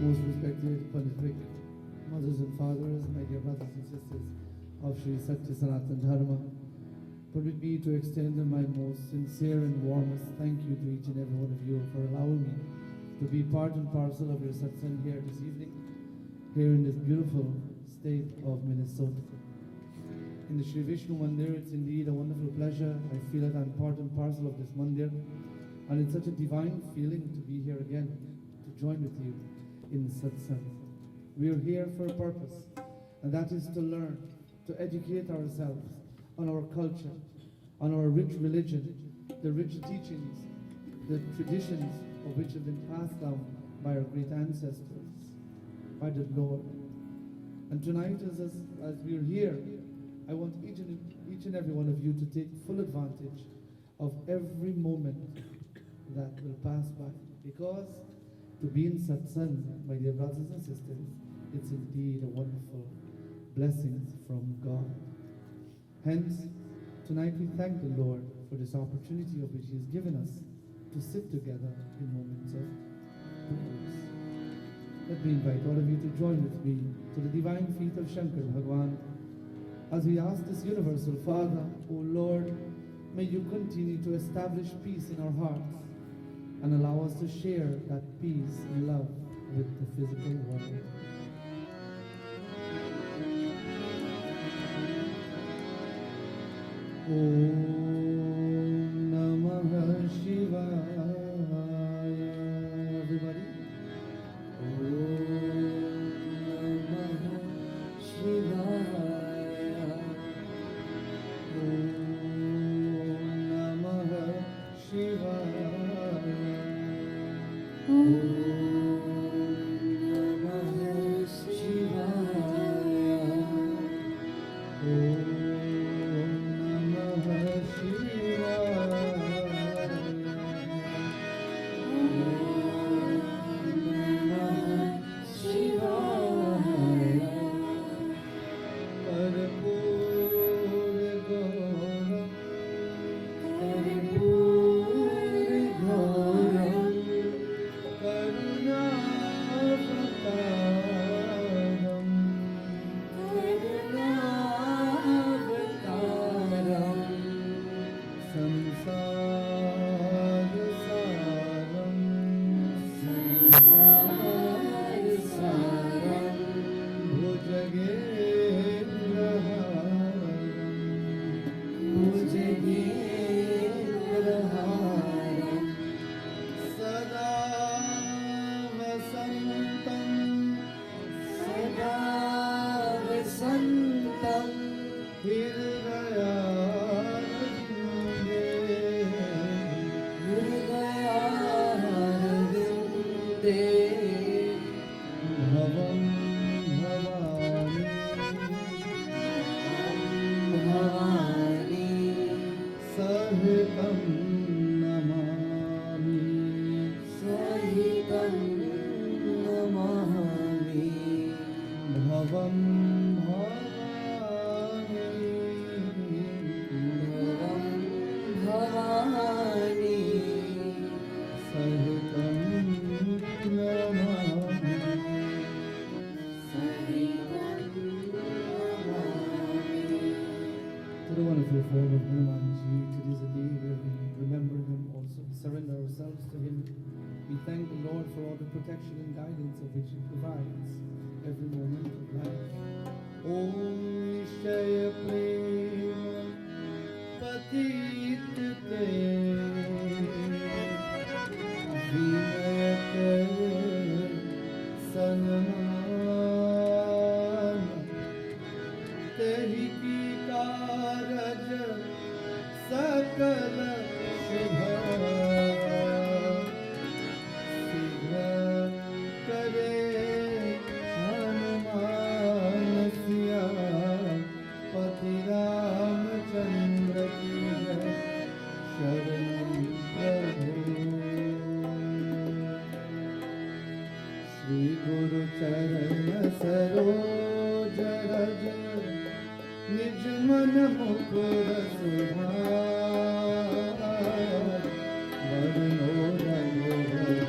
Most respected Pontific mothers and fathers, my dear brothers and sisters of Sri Satya Sanatana Dharma, permit me to extend my most sincere and warmest thank you to each and every one of you for allowing me to be part and parcel of your satsang here this evening, here in this beautiful state of Minnesota. In the Sri Vishnu Mandir, it's indeed a wonderful pleasure. I feel that I'm part and parcel of this mandir, and it's such a divine feeling to be here again, to join with you in satsang. We are here for a purpose, and that is to learn, to educate ourselves on our culture, on our rich religion, the rich teachings, the traditions of which have been passed down by our great ancestors, by the Lord. And tonight, as we're here, I want each and every one of you to take full advantage of every moment that will pass by, because to be in satsang, my dear brothers and sisters, it's indeed a wonderful blessing from God. Hence, tonight we thank the Lord for this opportunity of which He has given us to sit together in moments of praise. Let me invite all of you to join with me to the divine feet of Shankar Bhagwan as we ask this universal Father, O Lord, may you continue to establish peace in our hearts and allow us to share that peace and love with the physical world. Om Namah Shivaya. Everybody. Om Namah Shivaya. Om Namah Shivaya. Om Namah Shivaya. Om protection and guidance of which He provides every moment of life. Om Nishaya Prema Patit Te Vinayate Sanman Tehi Ki Karaj Sakala Shubha चरण सरोज रज निज मन मुकुर सुधार वरनो रघुवर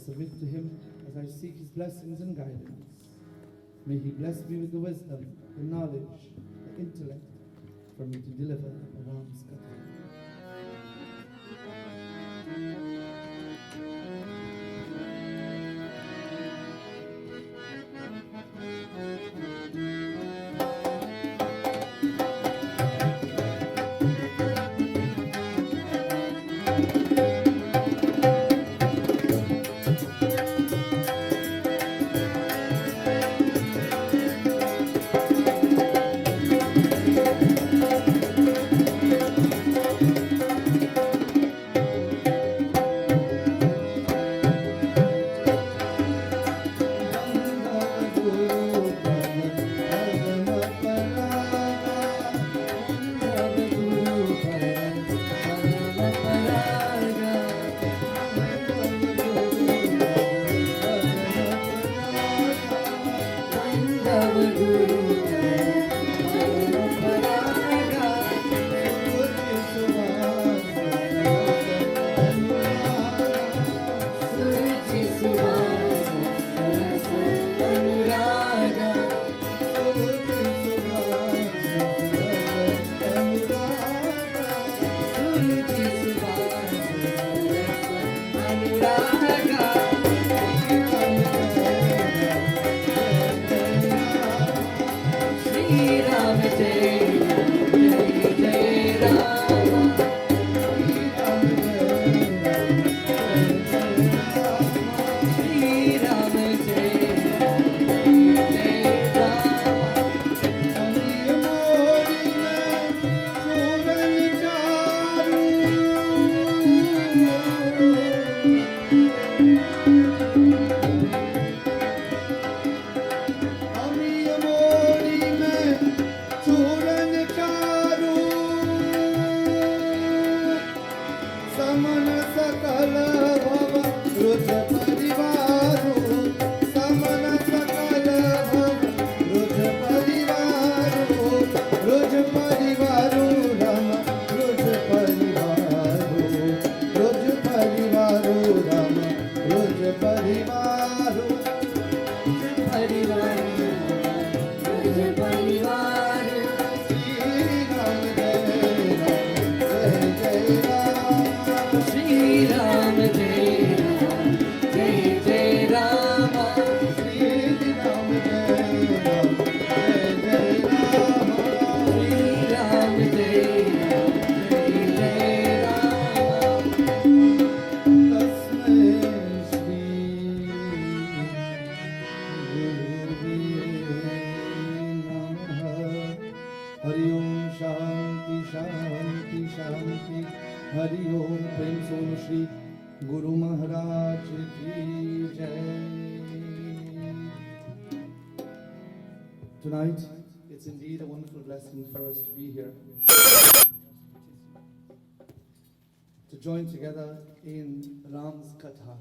Submit to him as I seek his blessings and guidance. May he bless me with the wisdom, the knowledge, the intellect for me to deliver Ram's Katha. Hari Om Shanti Shanti Shanti. Hari Om. Prem Sonu Shri Guru Maharaj Ki Jai. Tonight, it's indeed a wonderful blessing for us to be here, to join together in Ram's Katha.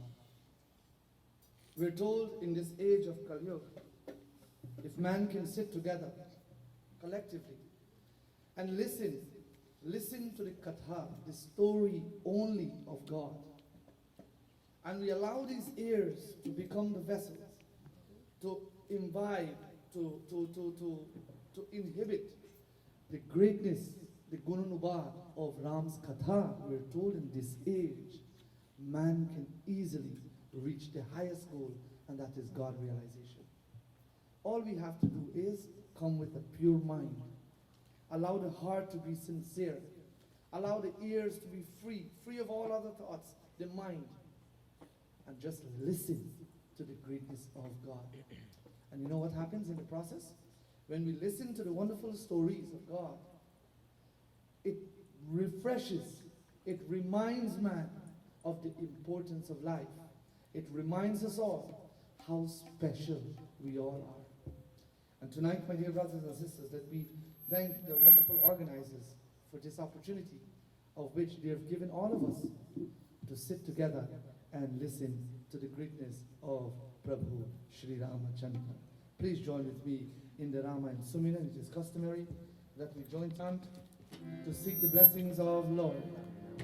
We're told in this age of Kali Yuga, if man can sit together collectively and listen to the Katha, the story only of God, and we allow these ears to become the vessels, to imbibe, to inhibit the greatness, the Gunanubha of Ram's Katha, we're told in this age, man can easily reach the highest goal, and that is God realization. All we have to do is come with a pure mind. Allow the heart to be sincere. Allow the ears to be free of all other thoughts, the mind. And just listen to the greatness of God. And you know what happens in the process? When we listen to the wonderful stories of God, it refreshes, it reminds man of the importance of life. It reminds us all how special we all are. And tonight, my dear brothers and sisters, let me thank the wonderful organizers for this opportunity, of which they have given all of us to sit together and listen to the greatness of Prabhu Sri Ramachandra. Please join with me in the Rama and Sumina. It is customary that we join hand to seek the blessings of Lord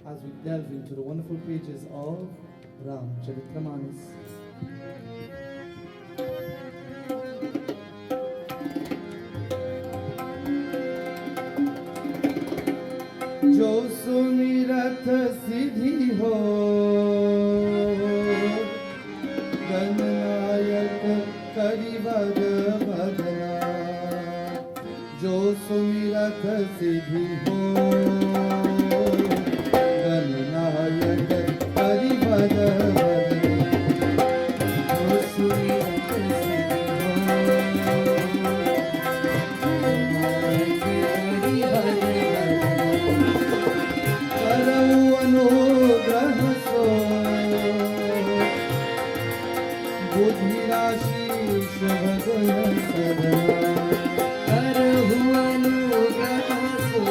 as we delve into the wonderful pages of Ram Charitramanas. जो सुमिरत सिद्धि हो गणनायक करिवर भजना जो सुमिरत सिद्धि हो गणनायक करिवर भजना जो सुमिरत सिद्धि हो गणनायक अनुग्रह सो बुद्धि राशि भगवन सदा करहु अनुग्रह सो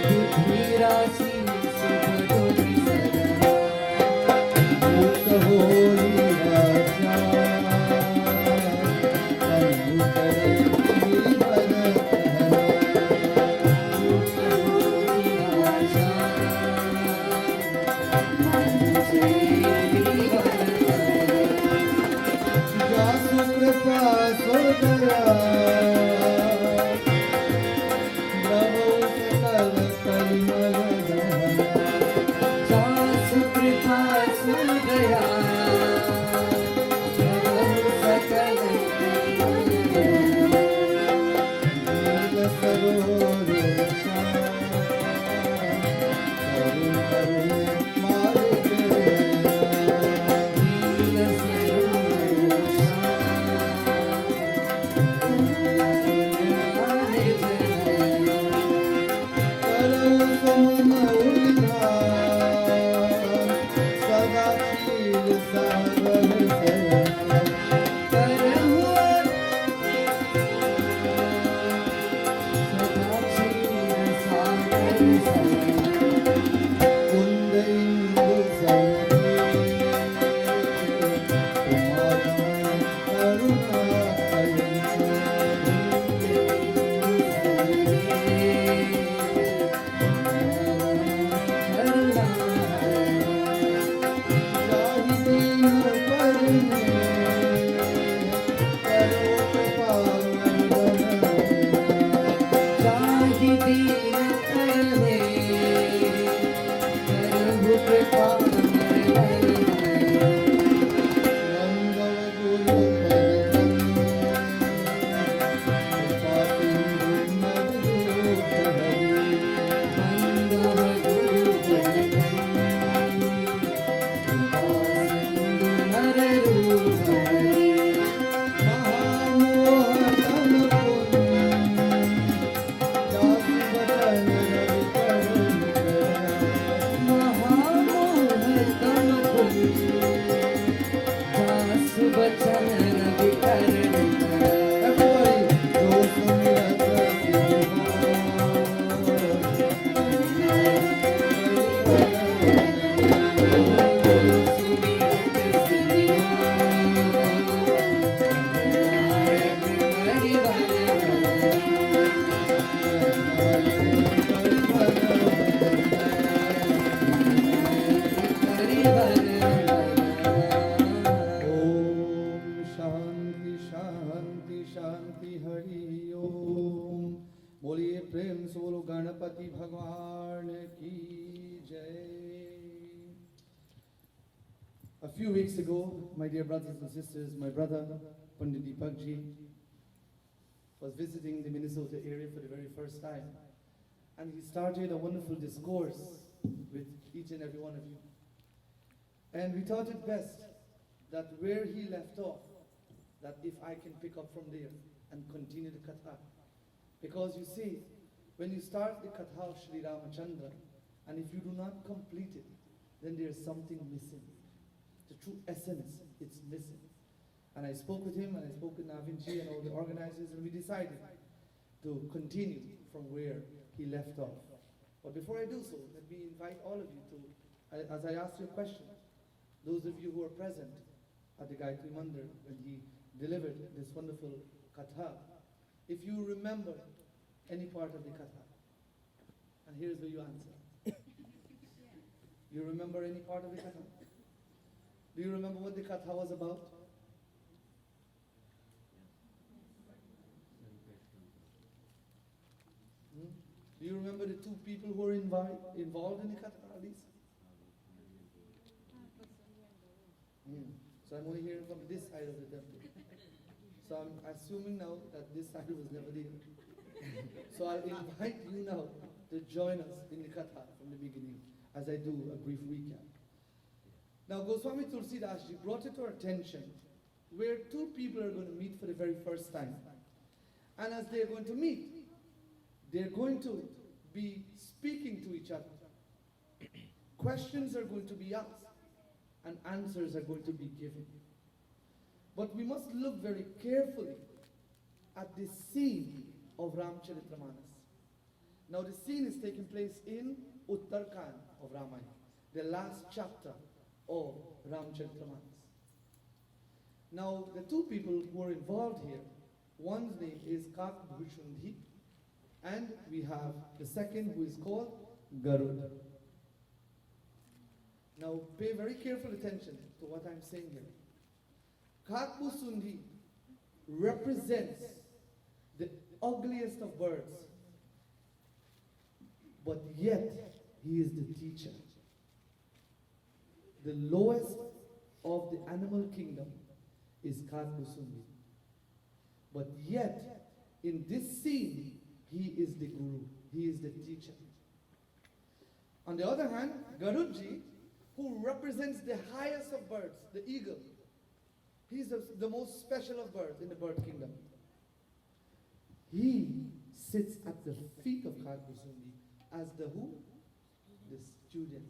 बुद्धि राशि भगवन सदा मुक्त होई राजा प्रेम से बोलो गणपति भगवान की जय. A few weeks ago, my dear brothers and sisters, my brother Pandit Deepakji was visiting the Minnesota area for the very first time, and he started a wonderful discourse with each and every one of you. And we thought it best that where he left off, that if I can pick up from there and continue the Katha. Because you see, when you start the Katha of Sri Ramachandra, and if you do not complete it, then there's something missing. The true essence, it's missing. And I spoke with him, and I spoke with Navinci and all the organizers, and we decided to continue from where he left off. But before I do so, let me invite all of you to, as I ask you a question, those of you who are present at the Gayatri Mandir when he delivered this wonderful Katha, if you remember any part of the Katha, and here's where you answer. You remember any part of the Katha? Do you remember what the Katha was about? Do you remember the two people who were involved in the Katha, at least? So I'm only hearing from this side of the temple. So I'm assuming now that this side was never there. So I'll invite you now to join us in the Katha from the beginning as I do a brief recap. Now Goswami Tulsidas ji brought it to our attention where two people are going to meet for the very first time. And as they're going to meet, they're going to be speaking to each other. Questions are going to be asked and answers are going to be given. But we must look very carefully at the scene of Ramcharitamanas. Now the scene is taking place in Uttarkand of Ramayana, the last chapter of Ramcharitamanas. Now the two people who are involved here, one's name is Kakbhushundhi, and we have the second who is called Garuda. Now pay very careful attention to what I'm saying here. Kakbhushundhi represents the ugliest of birds, but yet he is the teacher. The lowest of the animal kingdom is Kakbhushundhi, but yet in this scene he is the guru, he is the teacher. On the other hand, Garudji, who represents the highest of birds, the eagle, he's the most special of birds in the bird kingdom. He sits at the feet of Kakbhushundhi as the who? The student.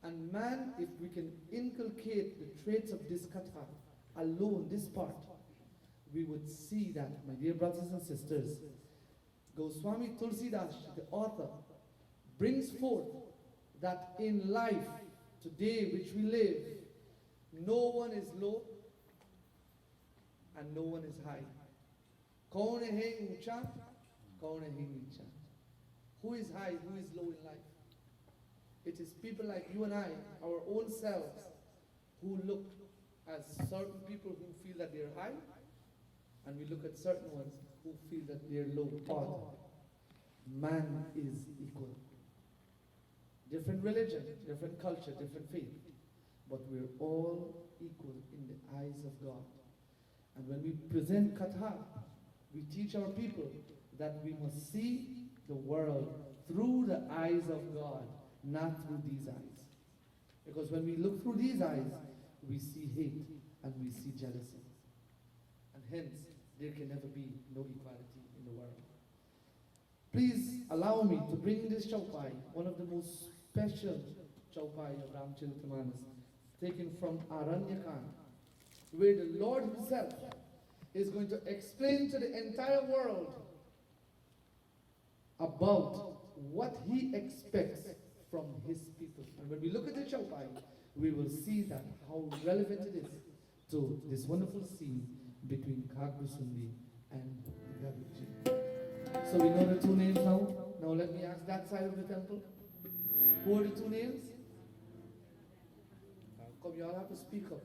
And man, if we can inculcate the traits of this Katha alone, this part, we would see that, my dear brothers and sisters, Goswami Tulsidas, the author, brings forth that in life, today which we live, no one is low and no one is high. Kaun hai uncha, kaun hai nicha. Who is high, who is low in life? It is people like you and I, our own selves, who look at certain people who feel that they're high, and we look at certain ones who feel that they're low. But man is equal. Different religion, different culture, different faith, but we're all equal in the eyes of God. And when we present Katha, we teach our people that we must see the world through the eyes of God, not through these eyes. Because when we look through these eyes, we see hate and we see jealousy. And hence, there can never be no equality in the world. Please allow me to bring this chaupai, one of the most special chaupai of Ramcharitamanas, taken from Aranyakand, where the Lord himself is going to explain to the entire world about what he expects from his people. And when we look at the chaupai, we will see that how relevant it is to this wonderful scene between Kakbhushundhi and Garudji. So we know the two names now. Now let me ask that side of the temple. Who are the two names? Come, you all have to speak up.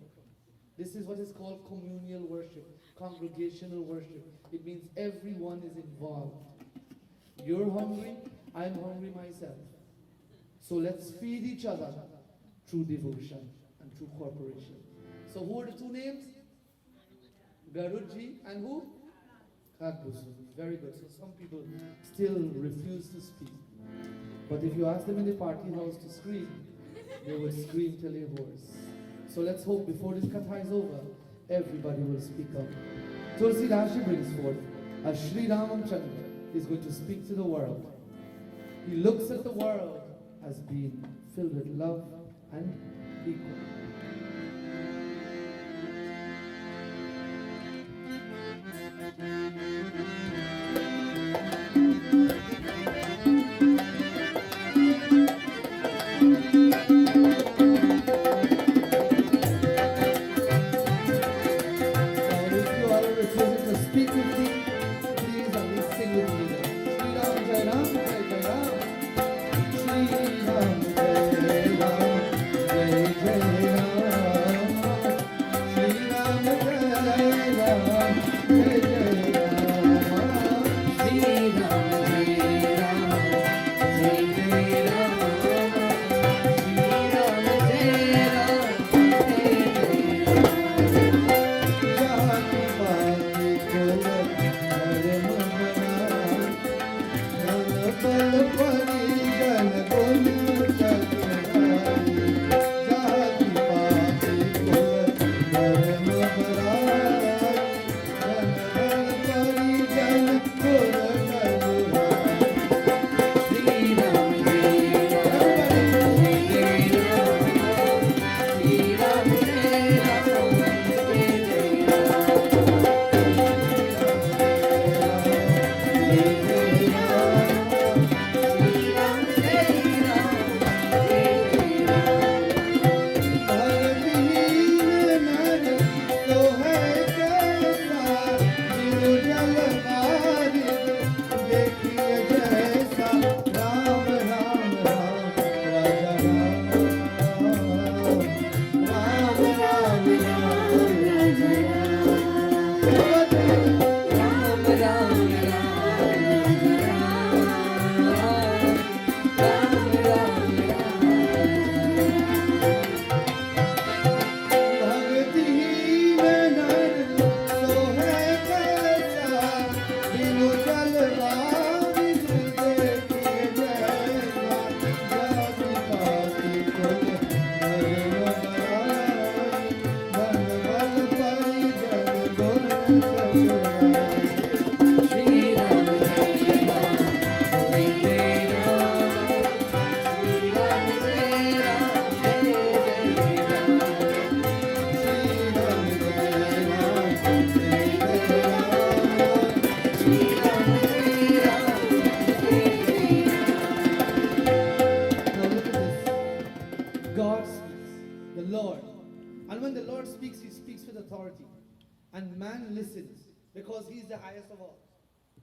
This is what is called communal worship, congregational worship. It means everyone is involved. You're hungry, I'm hungry myself. So let's feed each other through devotion and through cooperation. So who are the two names? Garuji and who? Katbusu. Very good. So some people still refuse to speak. But if you ask them in the party house to scream, they will scream till they're hoarse. So let's hope before this Katha is over, everybody will speak up. Tulsi Dashi brings forth as Sri Ramachandra is going to speak to the world. He looks at the world as being filled with love and equal.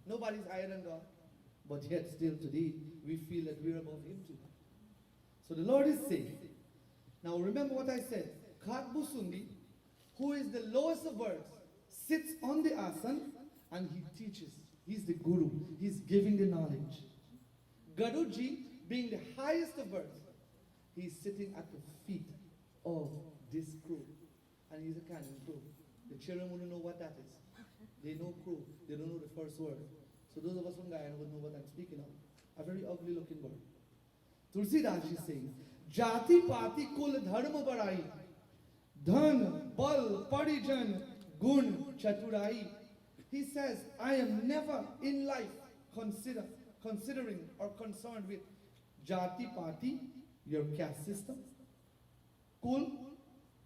Nobody's higher than God. But yet still today, we feel that we're above Him too. So the Lord is saying, now remember what I said. Katbusundi, who is the lowest of birds, sits on the asan and he teaches. He's the guru. He's giving the knowledge. Garuji, being the highest of birds, he's sitting at the feet of this crow. And he's a canon crow. The children wouldn't know what that is. They know crow. They don't know the first word. So those of us from Guyana would know what I'm speaking of. A very ugly looking bird. Tulsi Das is saying, Jati Pati Kul Dharma Barai, Dhan, Bal, Parijan, Gun, Chaturai. He says, I am never in life considering or concerned with Jati Pati, your caste system, Kul,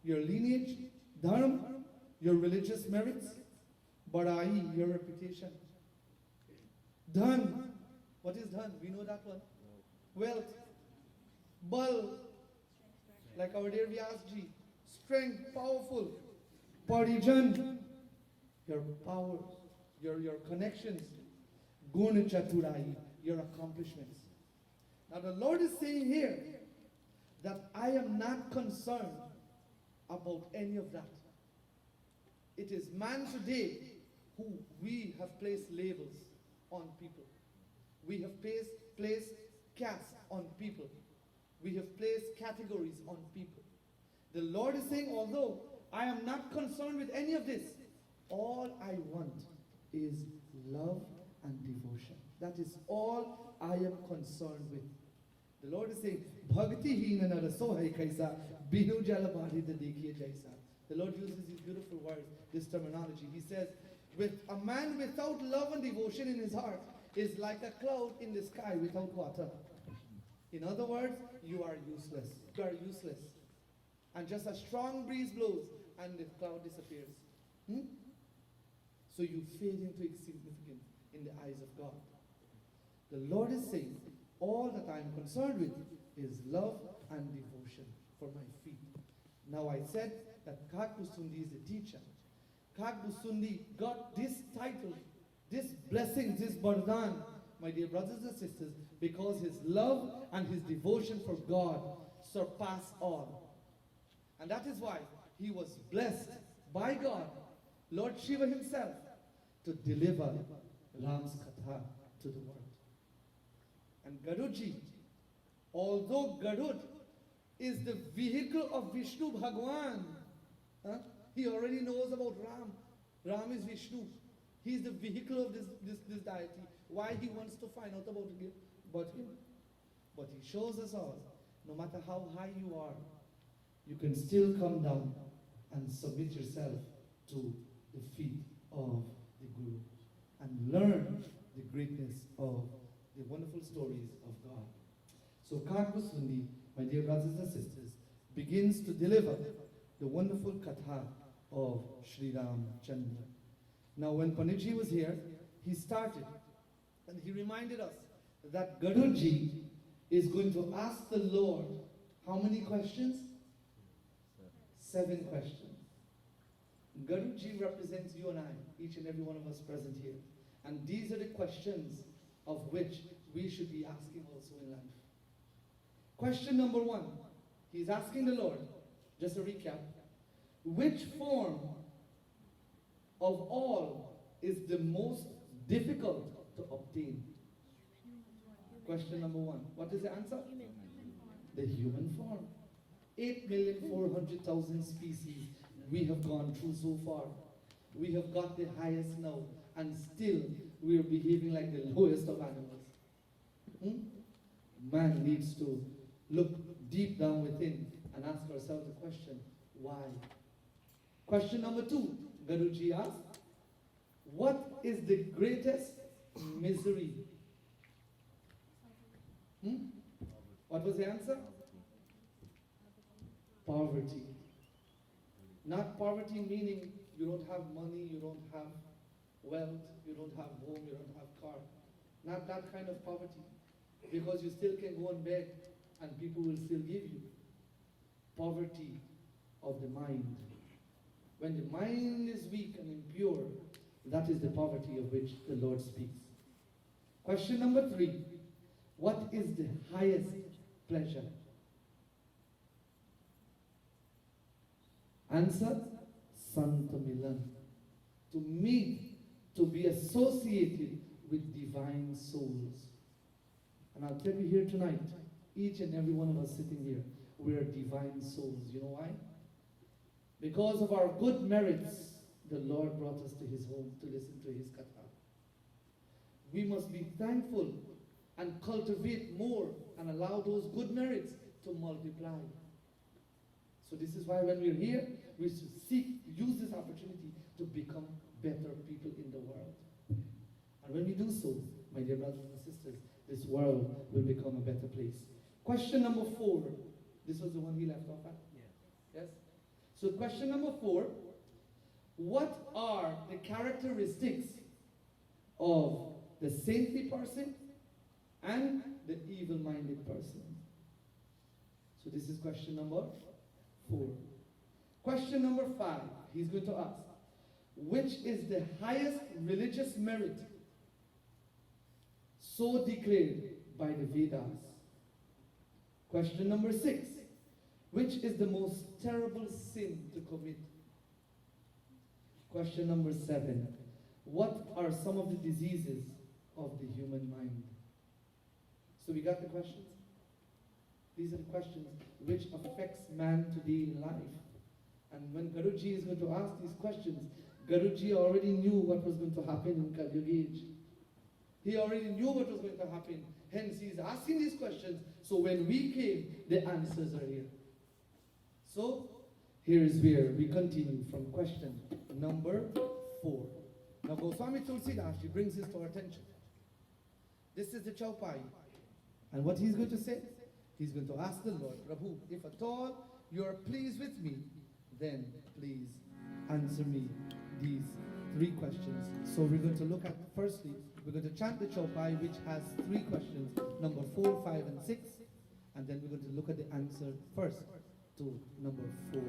your lineage, Dharma, your religious merits, Barai, your reputation. Dhan, what is dhan? We know that one. Wealth. Bal, like our dear Vyasji. Strength, powerful. Parijan, your powers, your connections. Guna Chaturai, your accomplishments. Now the Lord is saying here that I am not concerned about any of that. It is man today who we have placed labels on people. We have placed caste on people. We have placed categories on people. The Lord is saying, although I am not concerned with any of this, all I want is love and devotion. That is all I am concerned with. The Lord is saying, Bhakti hi na raso hai kaisa, binu jala bhari da dekhiye jaisa. The Lord uses these beautiful words, this terminology. He says, with a man without love and devotion in his heart is like a cloud in the sky without water. In other words, you are useless. You are useless. And just a strong breeze blows and the cloud disappears. So you fade into insignificance in the eyes of God. The Lord is saying, all that I am concerned with is love and devotion for my feet. Now I said that Kakbusundi is a teacher. Kakbusundi got this title, this blessing, this bardan, my dear brothers and sisters, because his love and his devotion for God surpass all. And that is why he was blessed by God, Lord Shiva himself, to deliver Ram's Katha to the world. And Garudji, although Garud is the vehicle of Vishnu Bhagwan, he already knows about Ram. Ram is Vishnu. He is the vehicle of this deity. Why he wants to find out about him? But he shows us all, no matter how high you are, you can still come down and submit yourself to the feet of the Guru and learn the greatness of the wonderful stories of God. So Kakbusundi, my dear brothers and sisters, begins to deliver the wonderful Katha of Sri Ram Chandra. Now when Panditji was here, he started and he reminded us that Garudji is going to ask the Lord how many questions? 7 questions. Garudji represents you and I, each and every one of us present here. And these are the questions of which we should be asking also in life. Question number 1, he's asking the Lord, just a recap, which form of all is the most difficult to obtain? Question number 1. What is the answer? The human form. 8,400,000 species we have gone through so far. We have got the highest now, and still we are behaving like the lowest of animals. Man needs to look deep down within and ask ourselves the question, why? Question number 2, Garuji asked, what is the greatest misery? What was the answer? Poverty. Not poverty meaning you don't have money, you don't have wealth, you don't have home, you don't have car. Not that kind of poverty. Because you still can go and beg and people will still give you. Poverty of the mind. When the mind is weak and impure, that is the poverty of which the Lord speaks. Question number 3. What is the highest pleasure? Answer, Sant Milan. To meet, to be associated with divine souls. And I'll tell you here tonight, each and every one of us sitting here, we are divine souls. You know why? Because of our good merits, the Lord brought us to his home to listen to his katha. We must be thankful and cultivate more and allow those good merits to multiply. So this is why when we're here, we should use this opportunity to become better people in the world. And when we do so, my dear brothers and sisters, this world will become a better place. Question number 4. This was the one he left off at? Yes? So question number 4. What are the characteristics of the saintly person and the evil-minded person? So this is question number 4. Question number 5, he's going to ask, which is the highest religious merit so declared by the Vedas? Question number 6, which is the most terrible sin to commit? Question number 7, what are some of the diseases of the human mind? So we got the questions? These are the questions which affects man today in life. And when Garuji is going to ask these questions, Garuji already knew what was going to happen in Kali Yuga age. He already knew what was going to happen. Hence, he's asking these questions. So when we came, the answers are here. So, here is where we continue from question number 4. Now, Goswami Tulsidas, he brings this to our attention. This is the Chaupai. And what he's going to say? He's going to ask the Lord, Prabhu, if at all you are pleased with me, then please answer me these 3 questions. So we're going to look at, firstly, we're going to chant the Chaupai, which has 3 questions, number 4, 5, and 6. And then we're going to look at the answer first to number 4.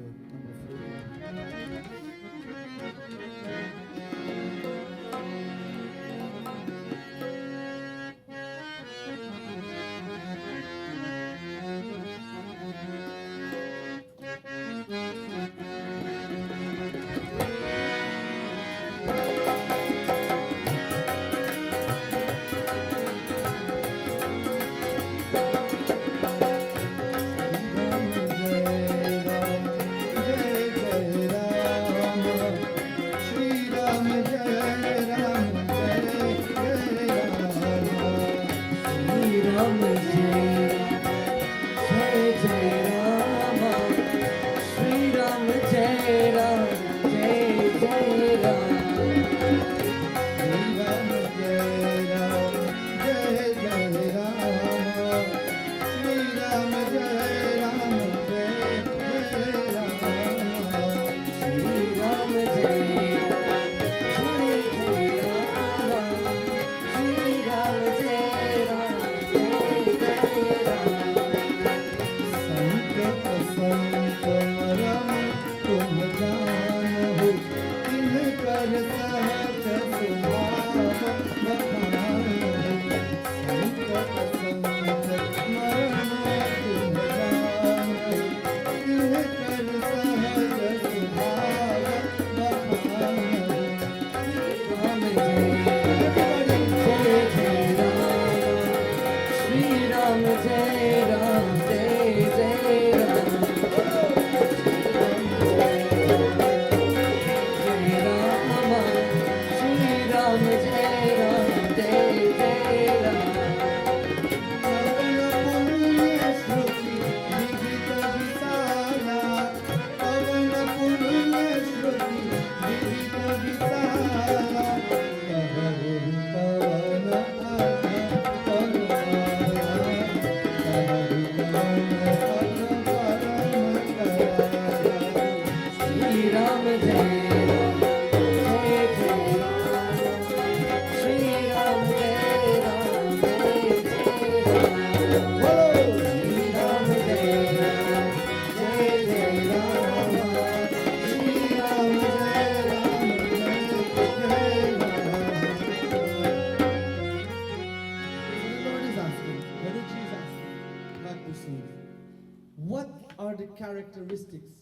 Characteristics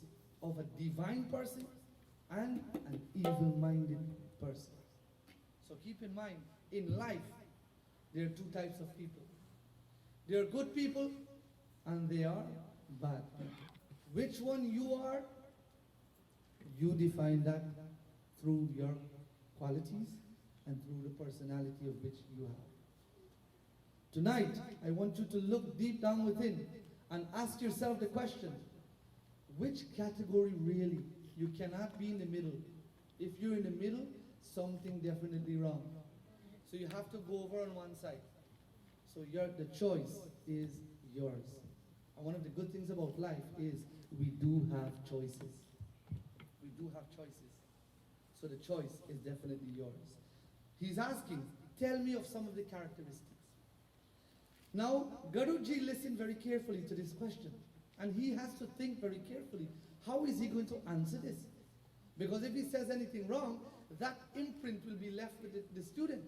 of a divine person and an evil-minded person. So keep in mind, in life, there are 2 types of people. There are good people and they are bad people. Which one you are, you define that through your qualities and through the personality of which you have. Tonight, I want you to look deep down within and ask yourself the question, which category really? You cannot be in the middle. If you're in the middle, something definitely wrong. So you have to go over on one side. So the choice is yours. And one of the good things about life is we do have choices. We do have choices. So the choice is definitely yours. He's asking, tell me of some of the characteristics. Now, Garuji listened very carefully to this question. And he has to think very carefully, how is he going to answer this? Because if he says anything wrong, that imprint will be left with the student.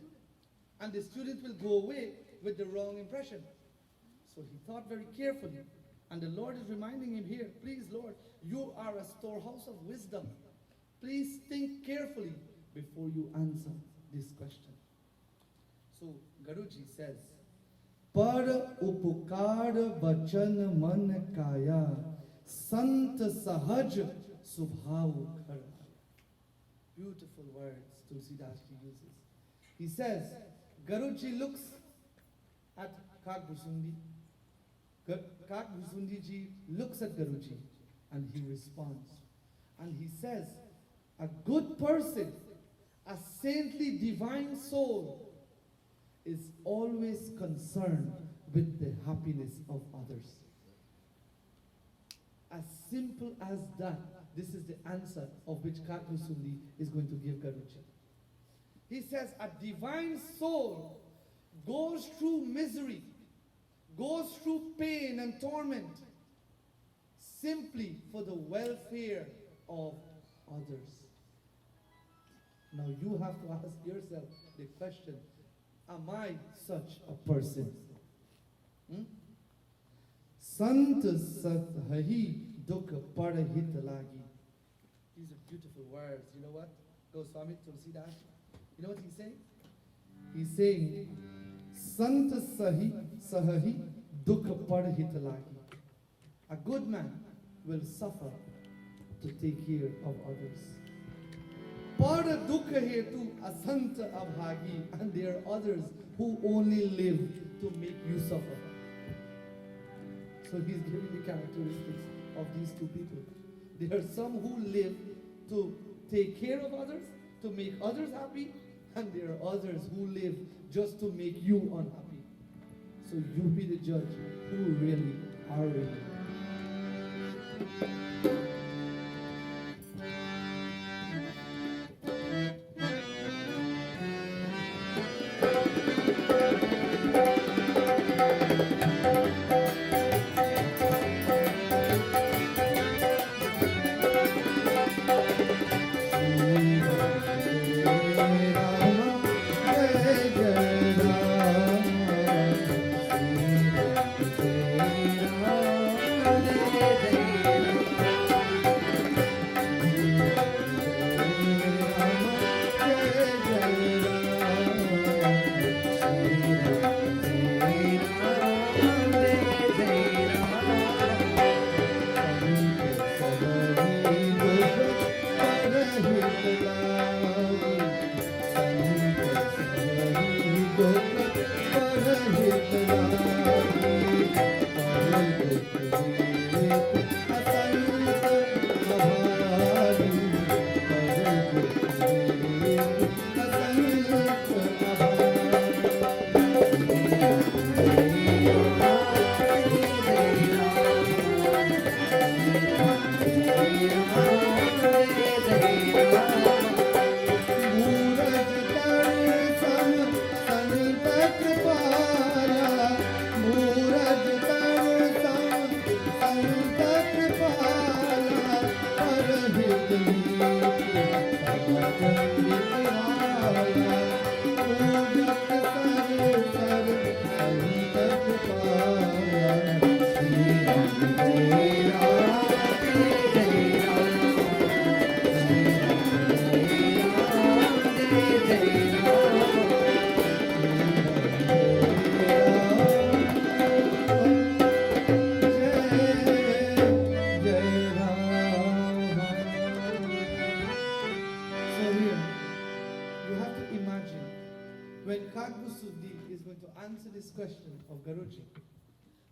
And the student will go away with the wrong impression. So he thought very carefully. And the Lord is reminding him here, please Lord, you are a storehouse of wisdom. Please think carefully before you answer this question. So Garuji says, पर उपकार वचन मन काया संत सहज स्वभाव खरा. Beautiful words Tulsidas ji uses. He says, Garuji looks at Kakbusundi. Kakbusundi ji looks at Garuji and he responds. And he says, a good person, a saintly divine soul is always concerned with the happiness of others. As simple as that, this is the answer of which Kakbusundi is going to give Garuji. He says, a divine soul goes through misery, goes through pain and torment simply for the welfare of others. Now you have to ask yourself the question, am I such a person? Sant sat hahi dukh parahit lagi. These are beautiful words. You know what? Goswami Tulsidas. You know what he's saying? He's saying, Sant sahahi dukh parahit lagi. A good man will suffer to take care of others. Para dukha hetu asanta abhagi, and there are others who only live to make you suffer. So he's giving the characteristics of these two people. There are some who live to take care of others, to make others happy, and there are others who live just to make you unhappy. So you be the judge who really are really.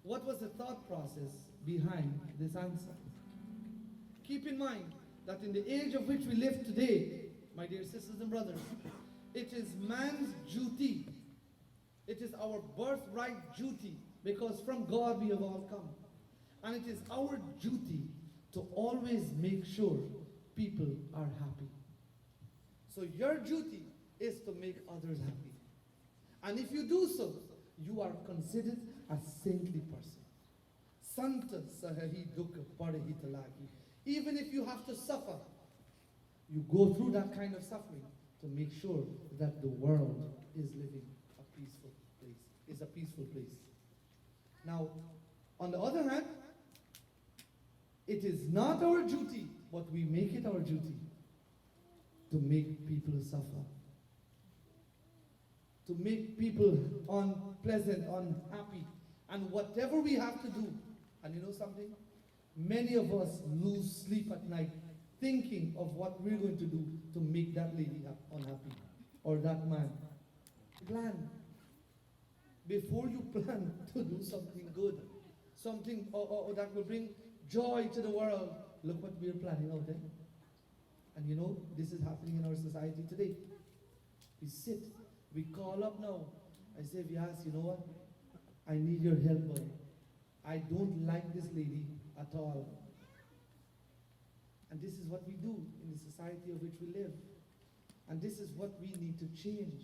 What was the thought process behind this answer? Keep in mind that in the age of which we live today, my dear sisters and brothers, it is man's duty. It is our birthright duty, because from God we have all come. And it is our duty to always make sure people are happy. So your duty is to make others happy. And if you do so, you are considered a saintly person. Santa sahahi dukha parahit lagi. Even if you have to suffer, you go through that kind of suffering to make sure that the world is living a peaceful place, is a peaceful place. Now, on the other hand, it is not our duty, but we make it our duty to make people suffer, to make people unpleasant, unhappy. And whatever we have to do, and you know something? Many of us lose sleep at night thinking of what we're going to do to make that lady unhappy or that man. Plan. Before you plan to do something good, something or that will bring joy to the world, look what we're planning out there. And you know, this is happening in our society today. We sit, we call up now. I say, Vyas, you know what? I need your help, boy. I don't like this lady at all. And this is what we do in the society of which we live. And this is what we need to change.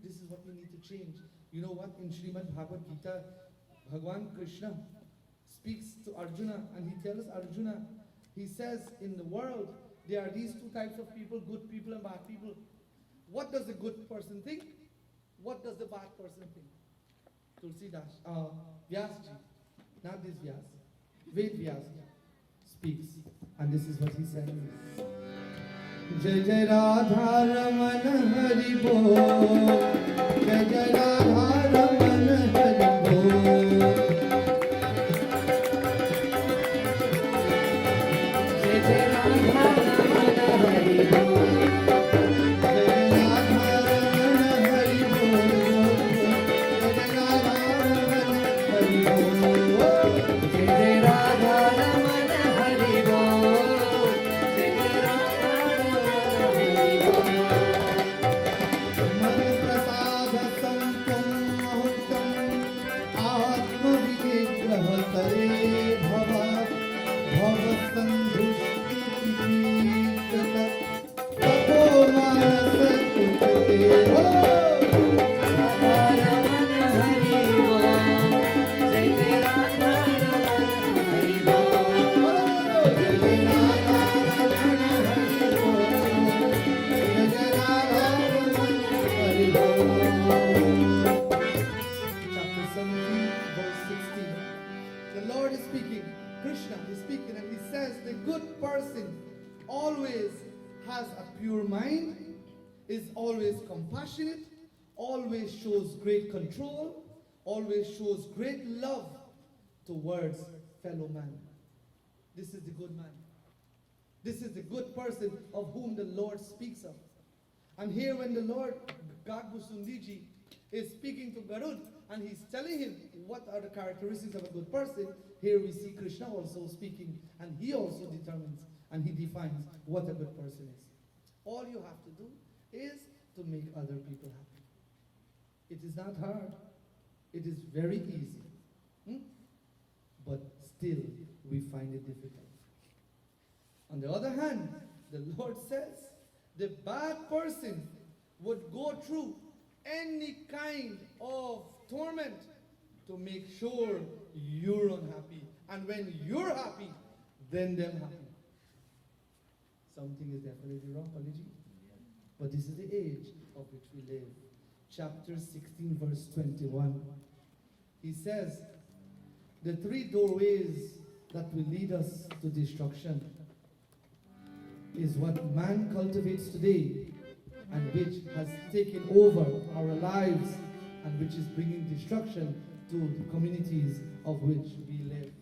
This is what we need to change. You know what? In Srimad Bhagavad Gita, Bhagwan Krishna speaks to Arjuna and he tells Arjuna, he says, in the world, there are these two types of people, good people and bad people. What does the good person think? What does the bad person think? Tulsidas, Vyasji, not this Vyas, Ved Vyas speaks, and this is what he says. Jai Jai Radha Raman Hari Bol, Jai Jai Radha Raman Hari Bol, Jai Jai Radha Raman Hari Bol. Compassionate, always shows great control, always shows great love towards fellow man. This is the good man. This is the good person of whom the Lord speaks of. And here when the Lord, Katha is speaking to Garud and he's telling him what are the characteristics of a good person, here we see Krishna also speaking and he also determines and he defines what a good person is. All you have to do is to make other people happy. It is not hard. It is very easy. But still, we find it difficult. On the other hand, the Lord says, the bad person would go through any kind of torment to make sure you're unhappy. And when you're happy, then them happy. Something is definitely wrong, Paliji. But this is the age of which we live. Chapter 16, verse 21. He says, the three doorways that will lead us to destruction is what man cultivates today and which has taken over our lives and which is bringing destruction to the communities of which we live.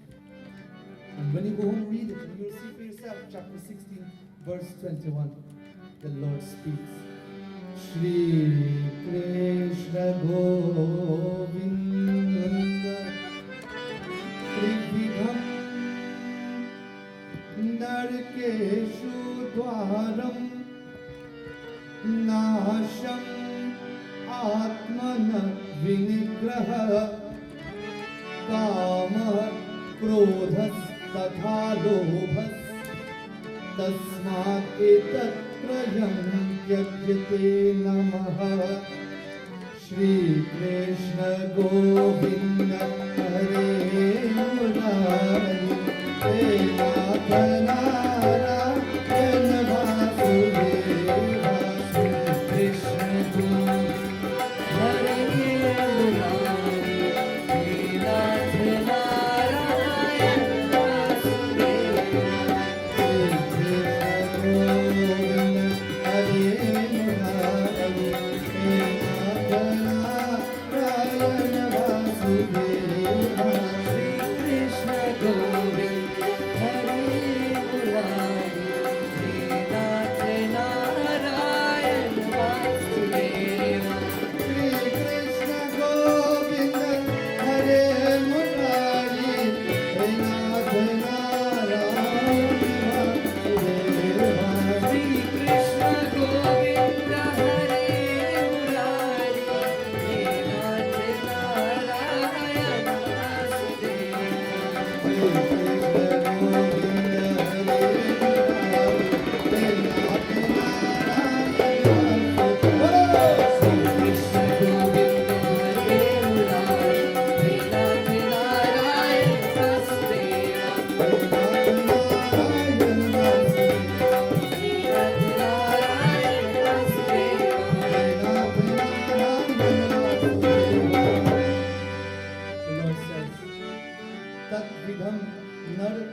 And when you go home, read it and you'll see for yourself, chapter 16, verse 21. The Lord speaks. Shri Krishna Govinda Tribhigam Narkeshu Dwaram Nasham Atmana Vinigraha Kama Krodhas Tatha Lobhas Tasmat Etat Prayam Yagyate Namaha Shri Krishna Govinda Hare Murari He Nathanara Yana Vasudeva Shri Krishna Govinda Hare Murari He Nathanara Yana Vasudeva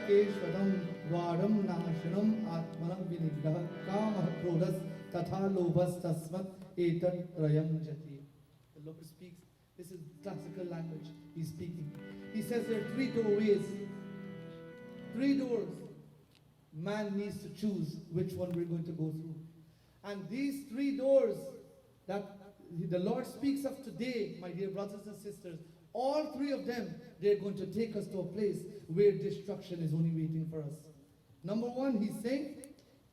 Keshwadam Dwaram Nashanam Atmanam Vinigraha Kama Krodhas Tatha Lobhas Tasmat Etat Rayam Jati. The Lord speaks, this is classical language he's speaking. He says there are three doorways, three doors. Man needs to choose which one we're going to go through. And these three doors that the Lord speaks of today, my dear brothers and sisters, all three of them, they're going to take us to a place where destruction is only waiting for us. Number one, he's saying,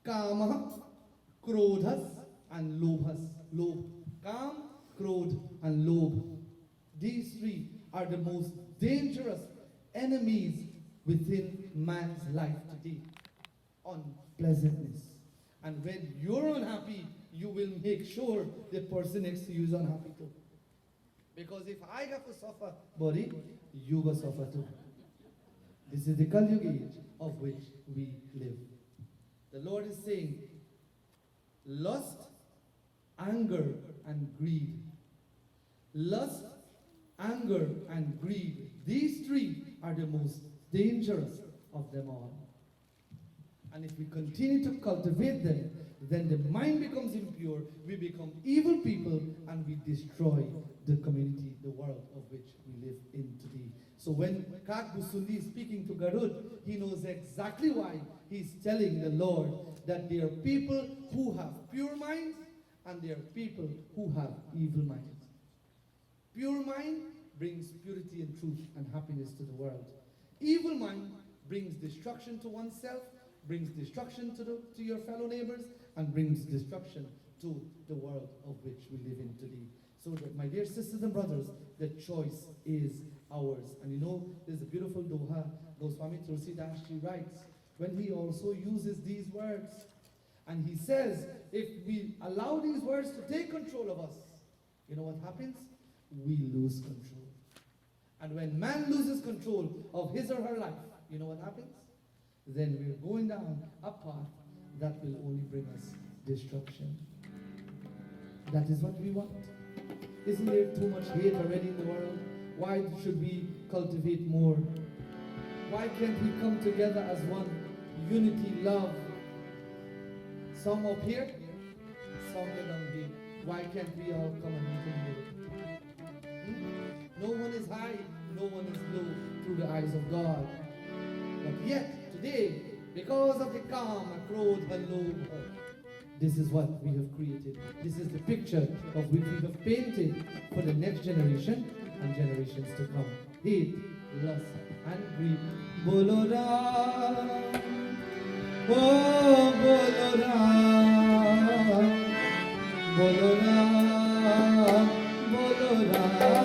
Kama, Krodhas, and Lobhas. Lobh. Kam, Krodh, and Lobh. These three are the most dangerous enemies within man's life today. Unpleasantness. And when you're unhappy, you will make sure the person next to you is unhappy too. Because if I have to suffer, buddy, you will suffer too. This is the Kali Yuga age of which we live. The Lord is saying, lust, anger, and greed. Lust, anger, and greed. These three are the most dangerous of them all. And if we continue to cultivate them, then the mind becomes impure, we become evil people, and we destroy the community, the world of which we live in today. So when Kat Busundi is speaking to Garud, he knows exactly why he's telling the Lord that there are people who have pure minds and there are people who have evil minds. Pure mind brings purity and truth and happiness to the world. Evil mind brings destruction to oneself, brings destruction to your fellow neighbors, and brings destruction to the world of which we live in today. So that, my dear sisters and brothers, the choice is ours. And you know, there's a beautiful doha Goswami Tulsidas Ji writes, when he also uses these words. And he says, if we allow these words to take control of us, you know what happens? We lose control. And when man loses control of his or her life, you know what happens? Then we're going down a path that will only bring us destruction. That is what we want. Isn't there too much hate already in the world? Why should we cultivate more? Why can't we come together as one? Unity, love. Some up here, some down here. Why can't we all come and meet in the middle? No one is high, no one is low through the eyes of God. But yet, today, because of the Kama, Krodh, and Lobh, this is what we have created. This is the picture of which we have painted for the next generation and generations to come. Hate, lust, and greed. Bolo Ram, oh Bolo Ram, Bolo Ram, Bolo Ram, Bolo Ram, Bolo Ram.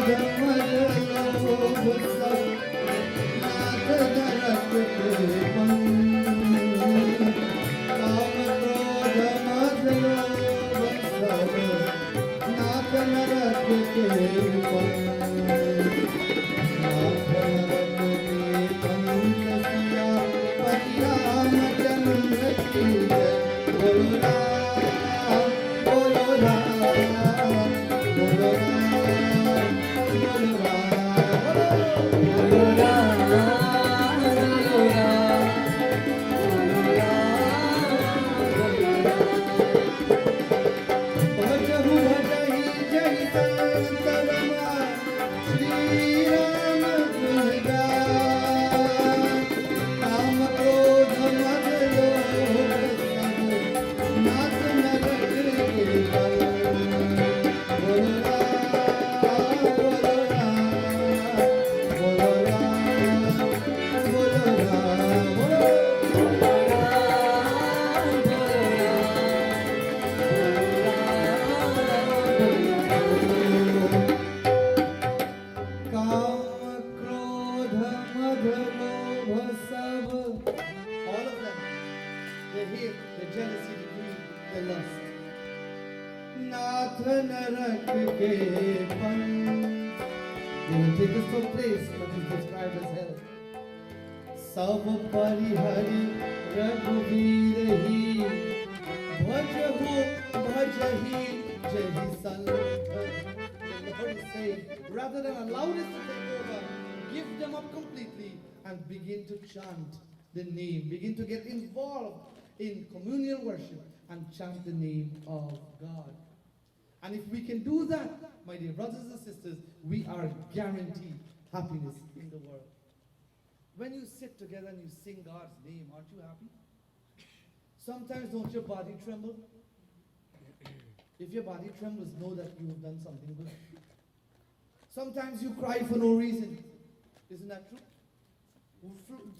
Come, hate, the jealousy, the greed, the lust. Nath narak ke panth. They will take us to a place that is described as hell. Sab parihari raghuveer hi bhajahu bhajahi jahi santh. The Lord is saying, rather than allow this to take over, give them up completely and begin to chant the name. Begin to get involved in communal worship and chant the name of God. And if we can do that, my dear brothers and sisters, we are guaranteed happiness in the world. When you sit together and you sing God's name, aren't you happy? Sometimes don't your body tremble? If your body trembles, know that you have done something good. Sometimes you cry for no reason. Isn't that true?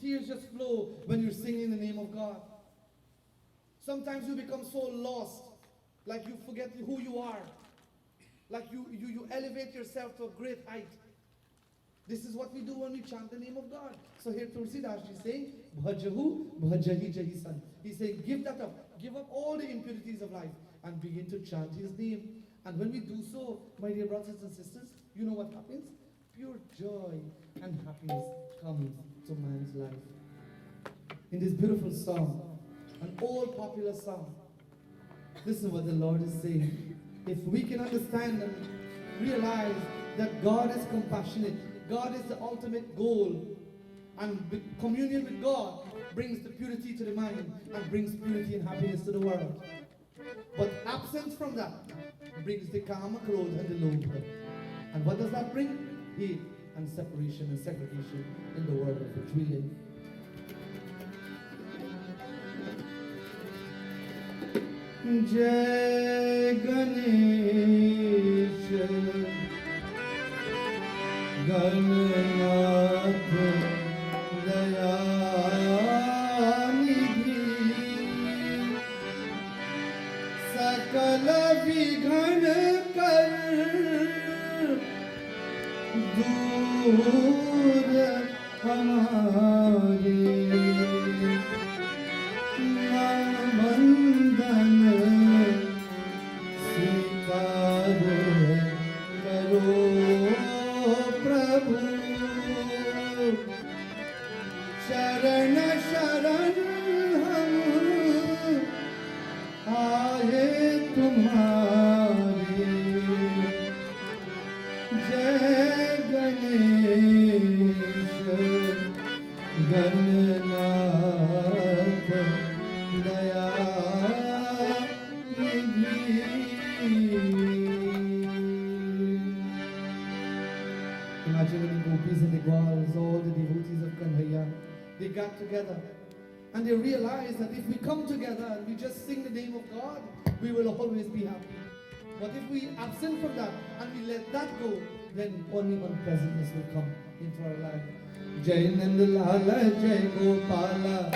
Tears just flow when you're singing the name of God. Sometimes you become so lost, like you forget who you are. Like you elevate yourself to a great height. This is what we do when we chant the name of God. So here Tulsidas is saying, Bhajahu bhajahi jahi san. He's saying, give that up. Give up all the impurities of life and begin to chant his name. And when we do so, my dear brothers and sisters, you know what happens? Pure joy and happiness comes to man's life. In this beautiful song, an old popular song, this is what the Lord is saying. If we can understand and realize that God is compassionate, God is the ultimate goal, and communion with God brings the purity to the mind and brings purity and happiness to the world. But absence from that brings the kama, krodha, and the lobha. And what does that bring? Hate and separation and segregation in the world in which we live. Jai Ganesh Gannath Dayanidhi Sakala Vighan Kar Dur Hamare Namandan Sikare Karo Prabhu Sharan Sharan Hum Aaye Tumhare Jai Ganesh Gannath Imagine when the gopis and the gwals, all the devotees of Kanhaiya, they got together and they realized that if we come together and we just sing the name of God, we will always be happy. But if we absent from that and we let that go, then only unpleasantness will come into our life. Jai Nandalala, Jai Gopala.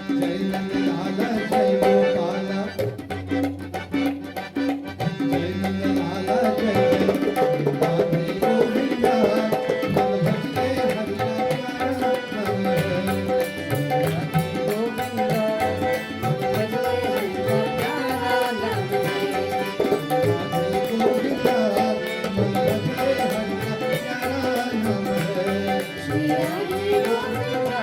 Jai Nandalala, Jai Gopala. Jai Nandalala, Jai Radhe Govinda. Nal bhajte Hari Radha Radhe Govinda. Nal bhajte Hari Radha Radhe Govinda. Nal bhajte Hari Radha Radhe Shri Radhe Govinda.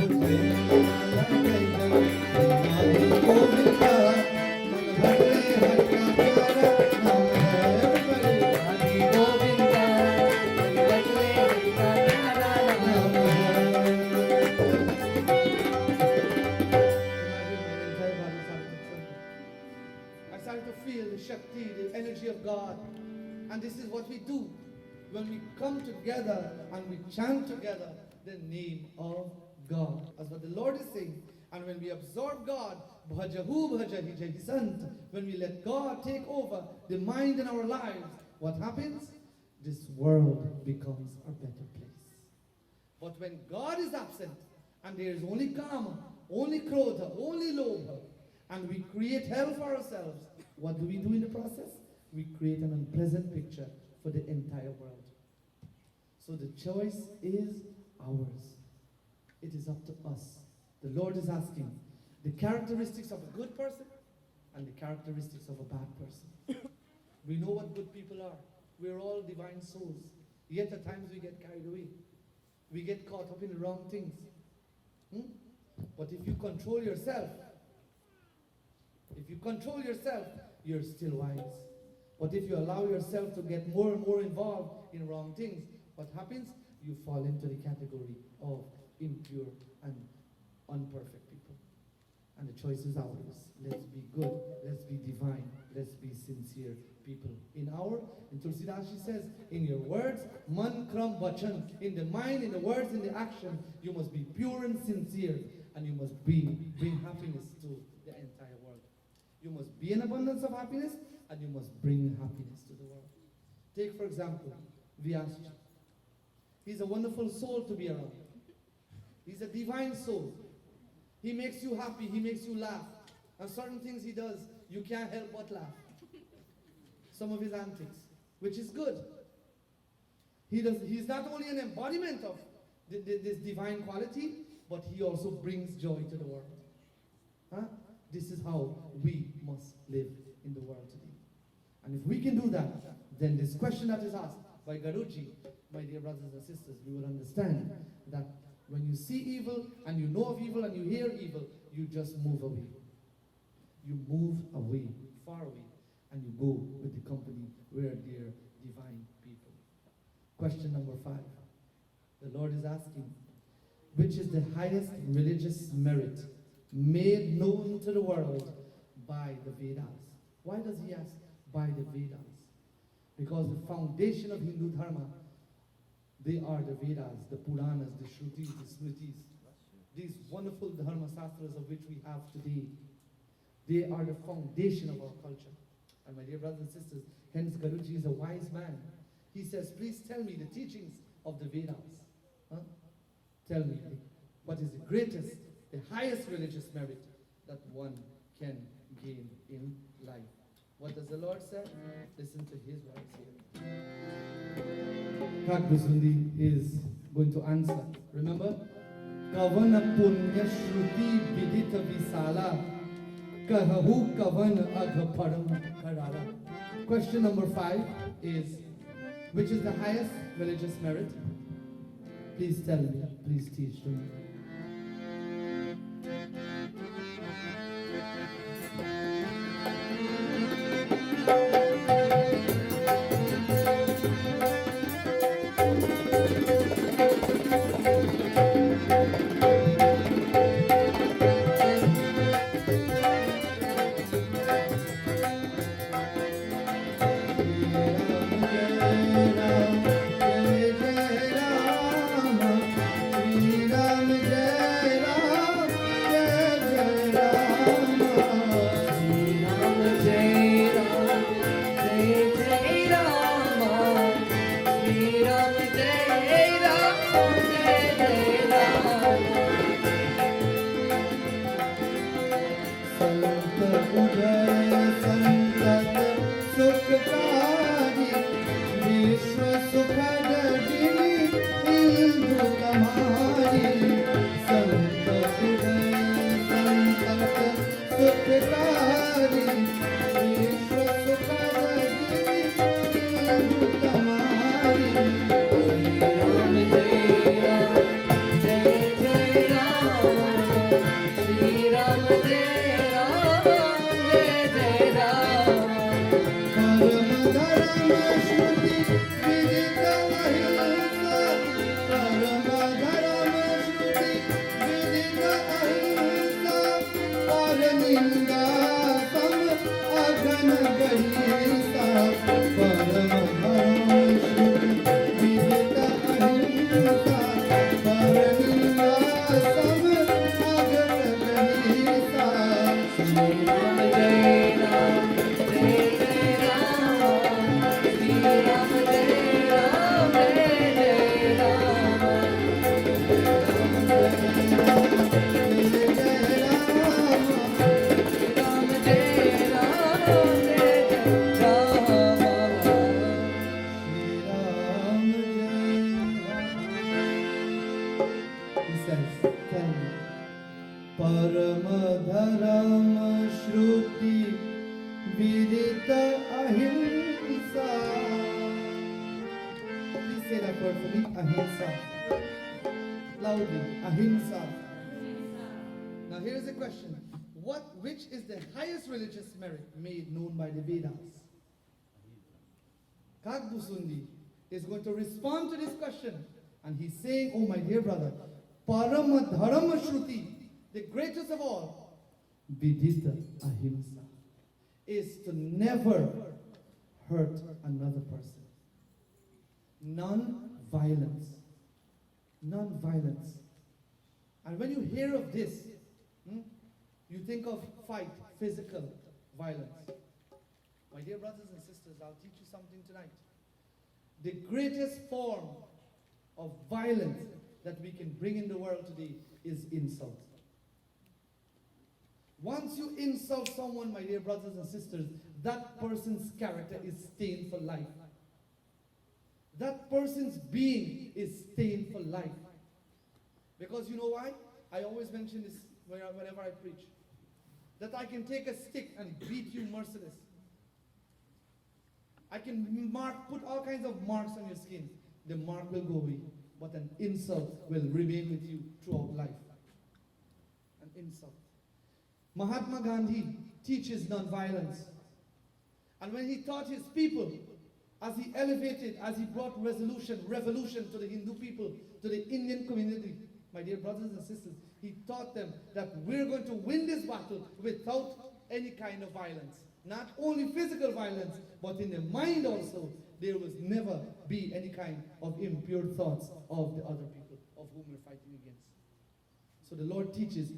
I started to feel the Shakti, the energy of God. And this is what we do when we come together and we chant together the name of God. That's what the Lord is saying. And when we absorb God, bhajahu bhajahi jahi sant, when we let God take over the mind in our lives, what happens? This world becomes a better place. But when God is absent and there is only Kama, only Krodha, only Lobha, and we create hell for ourselves, what do we do in the process? We create an unpleasant picture for the entire world. So the choice is ours. It is up to us. The Lord is asking the characteristics of a good person and the characteristics of a bad person. We know what good people are. We're all divine souls. Yet at times we get carried away. We get caught up in the wrong things. But if you control yourself, you're still wise. But if you allow yourself to get more and more involved in wrong things, what happens? You fall into the category of impure and unperfect people. And the choice is ours. Let's be good. Let's be divine. Let's be sincere people. In Tulsidas, she says, in your words, man kram bachan, in the mind, in the words, in the action, you must be pure and sincere, and you must bring happiness to the entire world. You must be an abundance of happiness, and you must bring happiness to the world. Take, for example, Vyasji. He's a wonderful soul to be around. He's a divine soul. He makes you happy, he makes you laugh. And certain things he does, you can't help but laugh. Some of his antics, which is good. He's not only an embodiment of this divine quality, but he also brings joy to the world. This is how we must live in the world today. And if we can do that, then this question that is asked by Garuji, my dear brothers and sisters, we will understand that when you see evil and you know of evil and you hear evil, you just move away. You move away, far away, and you go with the company where there are divine people. Question number 5. The Lord is asking, which is the highest religious merit made known to the world by the Vedas? Why does he ask by the Vedas? Because the foundation of Hindu Dharma, they are the Vedas, the Puranas, the Shrutis, the Smritis. These wonderful Dharma Sastras of which we have today, they are the foundation of our culture. And my dear brothers and sisters, hence Garuji is a wise man. He says, please tell me the teachings of the Vedas. Tell me, what is the greatest, the highest religious merit that one can gain in life? What does the Lord say? Listen to his words here. Kakbusundi is going to answer. Remember? Kavana punya shruti vidita visala kahahu kavana aghaparam karala. Question number 5 is, which is the highest religious merit? Please tell me. Please teach me. Ram Now here is a question. Which is the highest religious merit made known by the Vedas? Kakbusundi is going to respond to this question. And he's saying, oh my dear brother, Paramadharama Shruti, the greatest of all, Vidita Ahimsa, is to never hurt another person. Non-violence. Non-violence. And when you hear of this, you think of fight, physical violence. My dear brothers and sisters, I'll teach you something tonight. The greatest form of violence that we can bring in the world today is insult. Once you insult someone, my dear brothers and sisters, that person's character is stained for life. That person's being is stained for life. Because you know why? I always mention this whenever I preach. That I can take a stick and beat you merciless. I can put all kinds of marks on your skin. The mark will go away. But an insult will remain with you throughout life. An insult. Mahatma Gandhi teaches non-violence. And when he taught his people, as he brought revolution to the Hindu people, to the Indian community, my dear brothers and sisters, he taught them that we're going to win this battle without any kind of violence. Not only physical violence, but in the mind also, there will never be any kind of impure thoughts of the other people of whom we're fighting against. So the Lord teaches,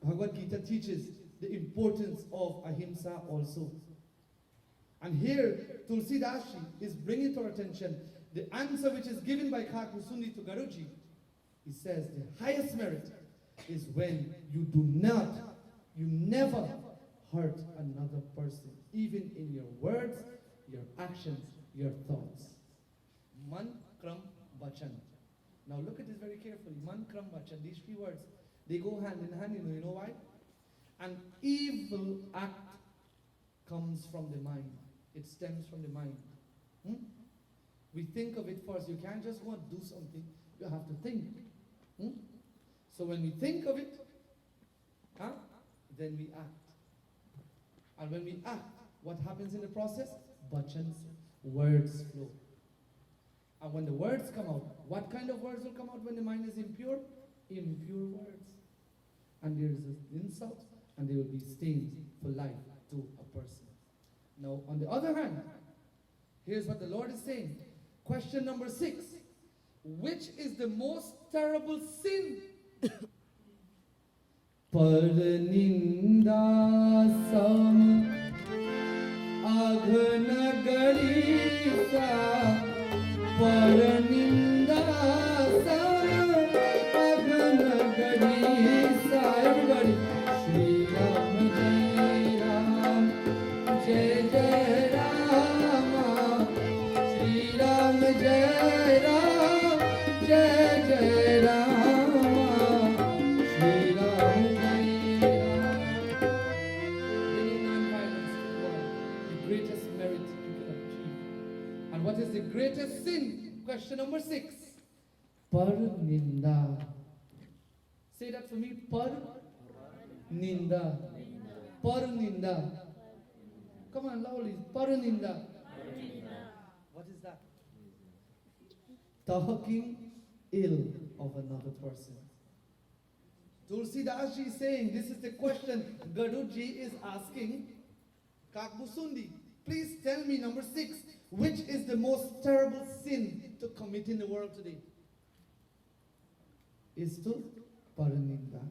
Bhagavad Gita teaches the importance of ahimsa also. And here, Tulsidashi is bringing to our attention the answer which is given by Kakbusundi to Garuji. He says the highest merit is when you never hurt another person, even in your words, your actions, your thoughts. Man, kram, vachan. Now look at this very carefully. Man, kram, vachan. These three words, they go hand in hand, you know why? An evil act comes from the mind. It stems from the mind. We think of it first. You can't just go and do something. You have to think. So when we think of it, then we act. And when we act, what happens in the process? Vachans, words flow. And when the words come out, what kind of words will come out when the mind is impure? Impure words. And there is an insult, and they will be stained for life to a person. Now, on the other hand, here's what the Lord is saying. Question number 6. Which is the most terrible sin? Parninda sam aghna garisa. Parninda sam aghna garisa. Everybody. Shri Ram Jai Ram Jai Jai Rama. Shri Ram Jai Ram Jai Jai Rama. Shri Ram Jai Ram. Bringing non-violence to the world, the greatest merit you can achieve. And what is the greatest sin? Question number 6. Parninda. Say that for me. Parninda. Parninda. Come on, loudly. Parninda. What is that? Talking ill of another person. Tulsidas is saying, this is the question Garuji is asking Kakbusundi. Please tell me, number 6, which is the most terrible sin to commit in the world today? Is to paraninda,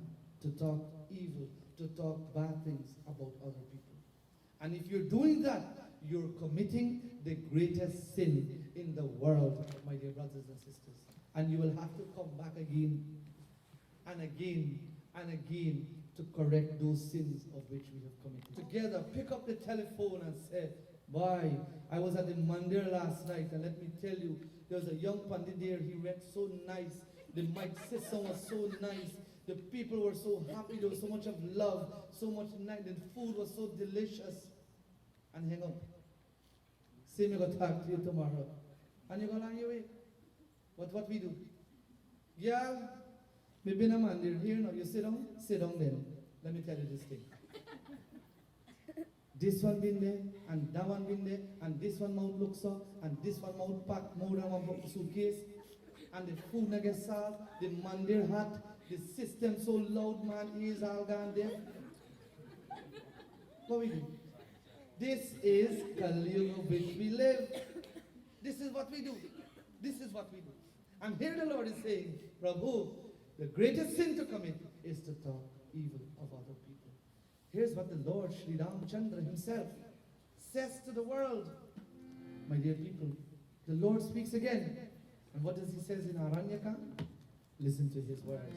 to talk evil, to talk bad things about other people. And if you're doing that, you're committing the greatest sin in the world, my dear brothers and sisters. And you will have to come back again and again and again to correct those sins of which we have committed. Together, pick up the telephone and say, boy, I was at the mandir last night, and let me tell you, there was a young pandit there. He read so nice. The mic system was so nice. The people were so happy. There was so much of love, so much nice. The food was so delicious. And hang up. Say me go talk to you tomorrow. And you're going on your way. But what we do? Yeah, we've been a mandir here now. You sit down then. Let me tell you this thing. This one been there, and that one been there, and this one mouth looks up, and this one mouth packed more than one suitcase, and the food not get served, the mandir hot, the system so loud, man, ears all gone there. What we do? This is Kali of which we live. This is what we do. This is what we do. And here the Lord is saying, Prabhu, the greatest sin to commit is to talk evil of other people. Here's what the Lord Sri Ramchandra himself says to the world. My dear people, the Lord speaks again. And what does he say in Aranyaka? Listen to his words.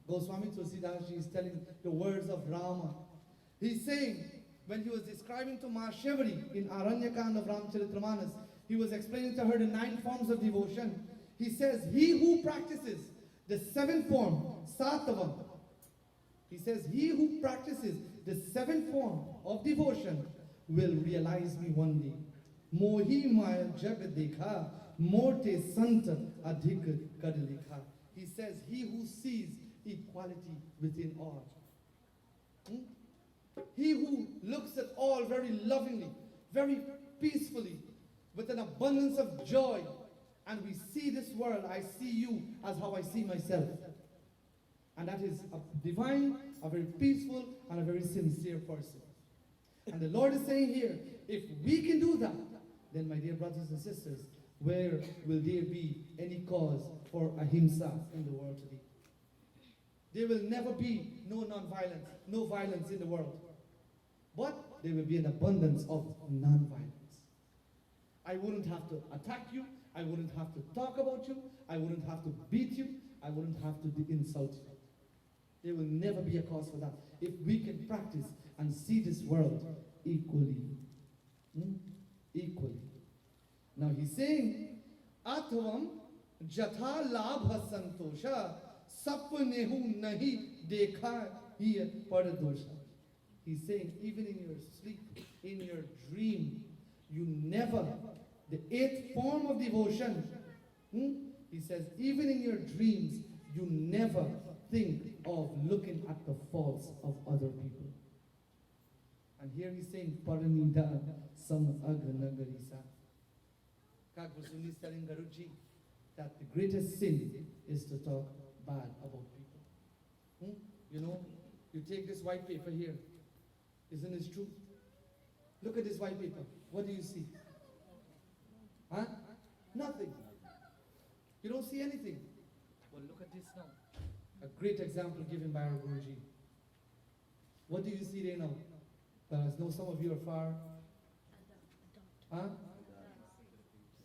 Goswami Tulsidas is telling the words of Rama. He's saying, when he was describing to Mahashivri in Aranyaka of Ramcharitramanas, he was explaining to her the 9 forms of devotion. He says, he who practices the 7th form, Satavam, he says, he who practices the 7th form of devotion will realize me one day. Mohi maya jagadekha, morte santa adhik kadlikha. He says, he who sees equality within all. He who looks at all very lovingly, very peacefully, with an abundance of joy. And we see this world, I see you as how I see myself. And that is a divine, a very peaceful, and a very sincere person. And the Lord is saying here, if we can do that, then my dear brothers and sisters, where will there be any cause for ahimsa in the world today? There will never be no non-violence, no violence in the world. But there will be an abundance of non-violence. I wouldn't have to attack you. I wouldn't have to talk about you. I wouldn't have to beat you. I wouldn't have to insult you. There will never be a cause for that. If we can practice and see this world equally. Equally. Now he's saying, Atvam jatha labha santosha sapnehu nahi dekha hiya paradosha. He's saying, even in your sleep, in your dream, you never, the eighth form of devotion, he says, even in your dreams, you never think of looking at the faults of other people. And here he's saying, Paranida sam aganagarisa. Kagbusuni is telling Garuji that the greatest sin is to talk bad about people. You know, you take this white paper here. Isn't it true? Look at this white paper. What do you see? Huh? Nothing. You don't see anything. Well, look at this now. A great example given by our Guruji. What do you see there now? I know some of you are far. Huh?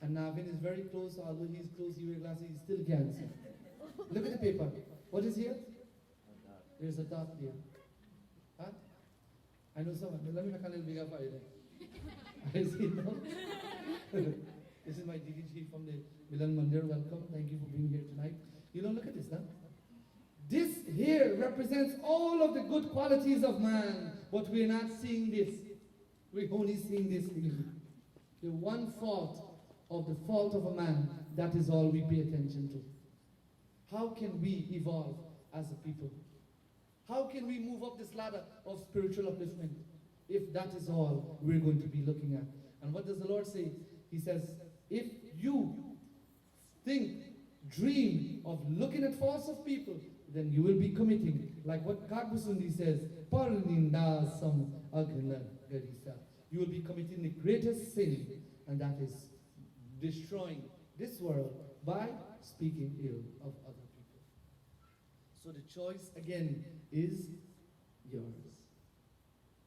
And Navin is very close, although he's close, he wears glasses, he still can't see. Look at the paper. What is here? There's a dot there. Huh? I know someone. Let me make a little bigger for you there. I see now. This is my DDG from the Milan Mandir. Welcome. Thank you for being here tonight. You know, look at this now. This here represents all of the good qualities of man, but we're not seeing this. We're only seeing this thing. The one fault of the fault of a man, that is all we pay attention to. How can we evolve as a people? How can we move up this ladder of spiritual upliftment if that is all we're going to be looking at? And what does the Lord say? He says, if you dream of looking at faults of people, then you will be committing, like what Kagbusundi says, Parnindasam Agla Garisa. You will be committing the greatest sin, and that is destroying this world by speaking ill of other people. So the choice again is yours.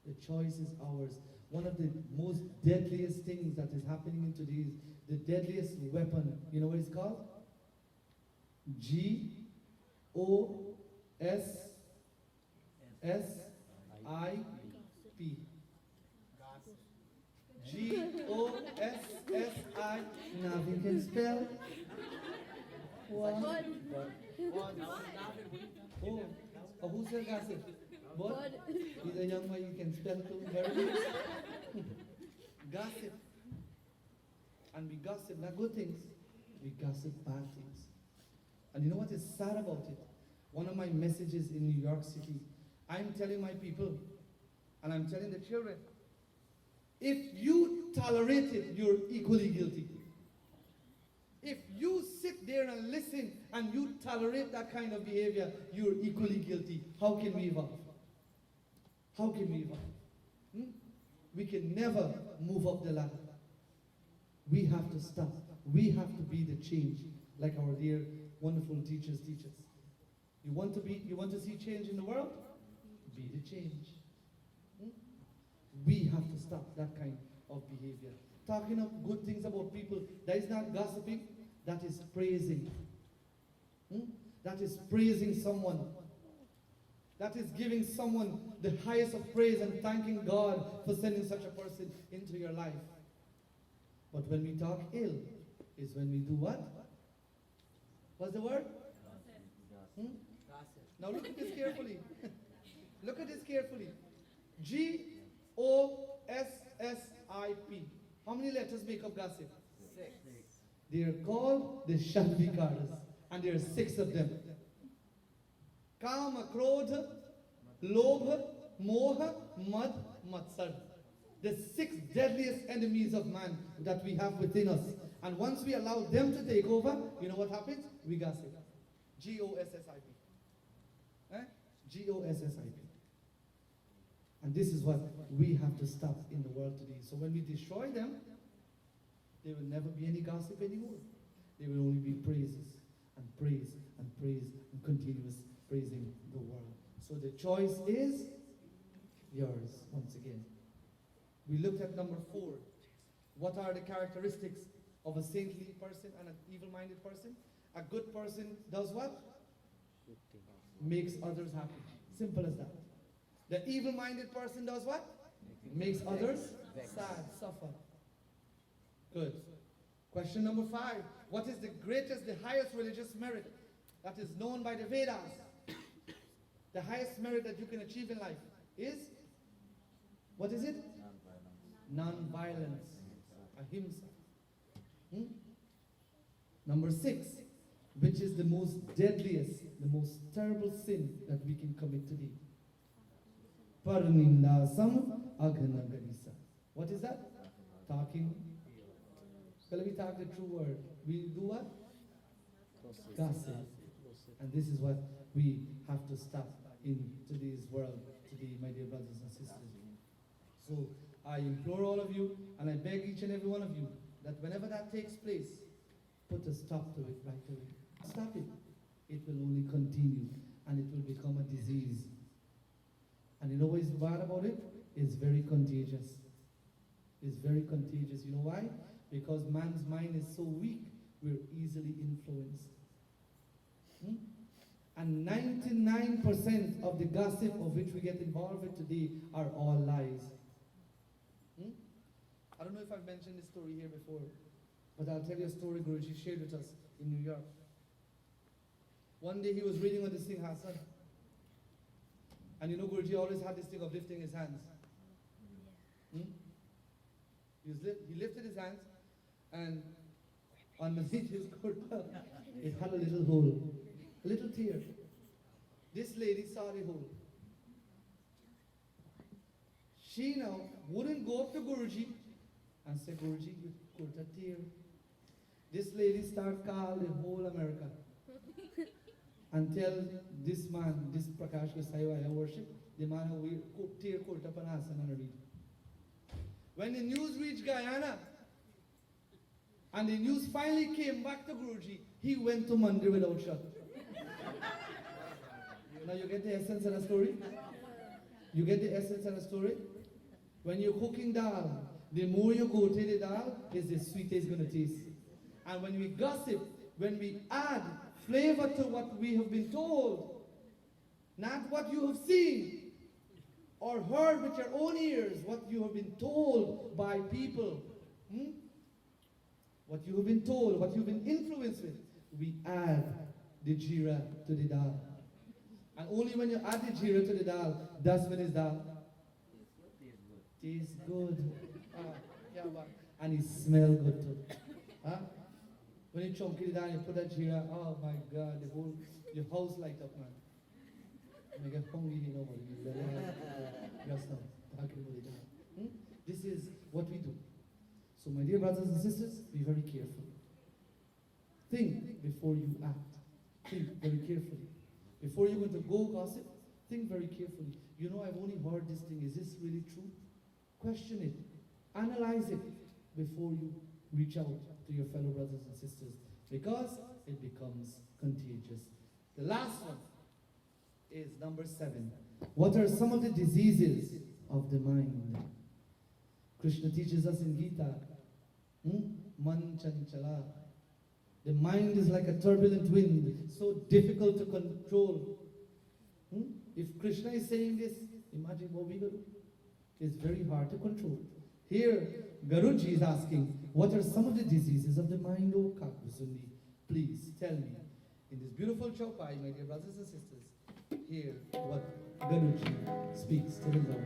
The choice is ours. One of the most deadliest things that is happening in today's, the deadliest weapon, you know what it's called? G-O-S-S-I-P. G-O-S-S-I. Nothing can spell. What? Oh, who said gossip? What? He's a young man, you can spell too very well. Gossip. And we gossip not good things, we gossip bad things. And you know what is sad about it? One of my messages in New York City, I'm telling my people, and I'm telling the children, if you tolerate it, you're equally guilty. If you sit there and listen and you tolerate that kind of behavior, you're equally guilty. How can we evolve? How can we evolve? We can never move up the ladder. We have to stop. We have to be the change, like our dear, wonderful teachers teach us. You want to see change in the world? Be the change. We have to stop that kind of behavior. Talking of good things about people, that is not gossiping, that is praising. That is praising someone. That is giving someone the highest of praise and thanking God for sending such a person into your life. But when we talk ill, is when we do what? What's the word? Now look at this carefully. Look at this carefully. G-O-S-S-I-P. How many letters make up gossip? 6. They are called the Shadvikaras, and there are 6 of them. Kama, Krodha, Lobha, Moha, Mad, Matsar. The 6 deadliest enemies of man that we have within us. And once we allow them to take over, you know what happens? We gossip. G-O-S-S-I-P. G-O-S-S-I-P. And this is what we have to stop in the world today. So when we destroy them, there will never be any gossip anymore. There will only be praises and praise and praise and continuous praising the world. So the choice is yours once again. We looked at number 4. What are the characteristics of a saintly person and an evil-minded person? A good person does what? Makes others happy. Simple as that. The evil-minded person does what? Makes others sad, suffer. Good. Question number 5. What is the greatest, the highest religious merit that is known by the Vedas? The highest merit that you can achieve in life is? What is it? Non-violence. Ahimsa. Number 6. Which is the most deadliest, the most terrible sin that we can commit today? Parnindasam aganagarisa. What is that? Talking. Well, we talk the true word. We do what? Gossip. And this is what we have to stop in today's world today, my dear brothers and sisters. So I implore all of you, and I beg each and every one of you, that whenever that takes place, put a stop to it right away. Stop it. It will only continue, and it will become a disease. And you know what is bad about it? It's very contagious. It's very contagious. You know why? Because man's mind is so weak, we're easily influenced. And 99% of the gossip of which we get involved with today are all lies. I don't know if I've mentioned this story here before, but I'll tell you a story Guruji shared with us in New York. One day he was reading on this thing, Hassan. And you know Guruji always had this thing of lifting his hands. He lifted his hands, and underneath his kurta, it had a little hole, a little tear. This lady saw the hole. She now wouldn't go up to Guruji and say, Guruji, you kurta tear. This lady started calling the whole America and tell this man, this Prakash Gosai I worship, the man who tear kurta panasan and read. When the news reached Guyana, and the news finally came back to Guruji, he went to Mandir without shut. Now you get the essence of the story? You get the essence of the story? When you're cooking dal, the more you go to the dal, is the sweeter it's going to taste. And when we gossip, when we add flavor to what we have been told, not what you have seen or heard with your own ears, what you have been told by people, what you have been told, what you've been influenced with, we add the jeera to the dal. And only when you add the jeera to the dal, that's when it's dal. Tastes good. And it smells good too. When you chunk it down, you put that jeera, oh my God, your house light up, man. I get hungry, you know what it is. Just now, talking about it. This is what we do. So my dear brothers and sisters, be very careful. Think before you act. Think very carefully. Before you're going to go gossip, think very carefully. You know, I've only heard this thing. Is this really true? Question it. Analyze it before you reach out to your fellow brothers and sisters, because it becomes contagious. The last one is number 7. What are some of the diseases of the mind? Krishna teaches us in Gita, Man chanchala. The mind is like a turbulent wind, so difficult to control. If Krishna is saying this, imagine what we do. It's very hard to control. Here, Garuji is asking, what are some of the diseases of the mind, O Kakbusundi? Please tell me. In this beautiful chaupai, my dear brothers and sisters, hear what Garuji speaks to the Lord.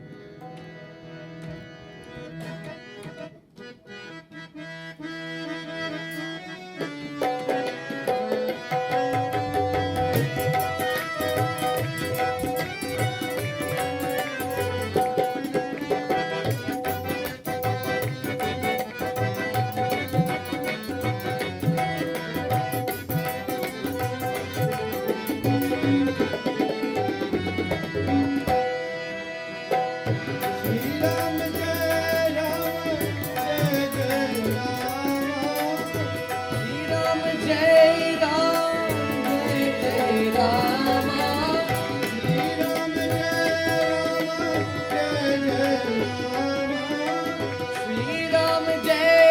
Jai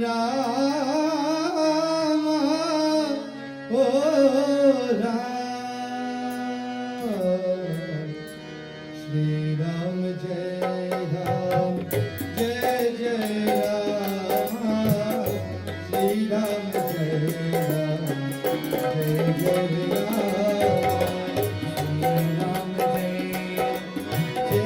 Rama, oh Ram, Shri Ram Jai Ram, Jai Jai Rama, Shri Ram Jai Ram, Jai Jai Rama, Shri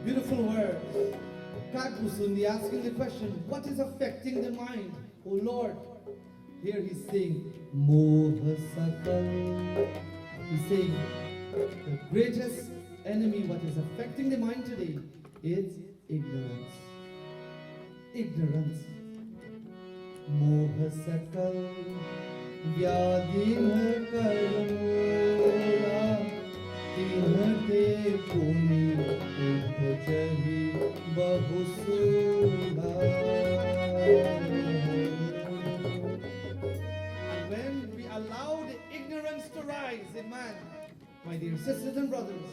Beautiful words. Kakusundi asking the question, what is affecting the mind? Oh Lord. Here he's saying, Moha Sakal. He's saying, the greatest enemy, what is affecting the mind today, is ignorance. Ignorance. Moha Sakal. Vyadin Karmula. Tinhate Puni Upachari Bahusula. And when we allow the ignorance to rise in man, my dear sisters and brothers,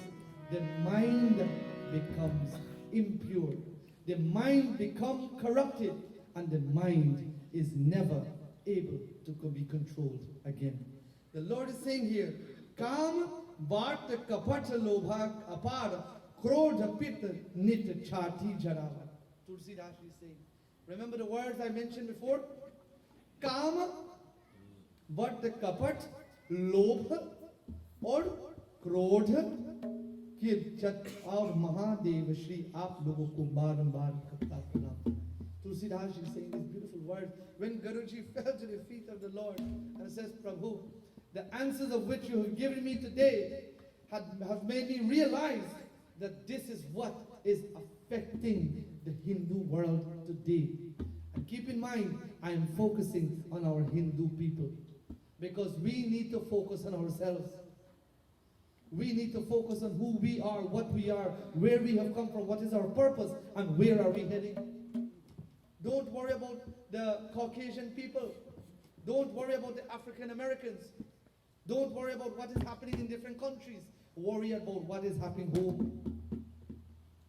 the mind becomes impure. The mind becomes corrupted, and the mind is never able to be controlled again. The Lord is saying here, Kam Bart Kapat Lobha Apar Krodha Pit Nit Chati Jarava. Tulsidas is saying. Remember the words I mentioned before? Kam Bart Kapat Lobha or Krodha Kir Chat और महादेव श्री आप लोगों को बारंबार करता प्रणाम. Tulsidas is saying these beautiful words when Guruji fell to the feet of the Lord and says, Prabhu, the answers of which you have given me today have made me realize that this is what is affecting the Hindu world today. And keep in mind, I am focusing on our Hindu people because we need to focus on ourselves. We need to focus on who we are, what we are, where we have come from, what is our purpose, and where are we heading. Don't worry about the Caucasian people. Don't worry about the African Americans. Don't worry about what is happening in different countries. Worry about what is happening home.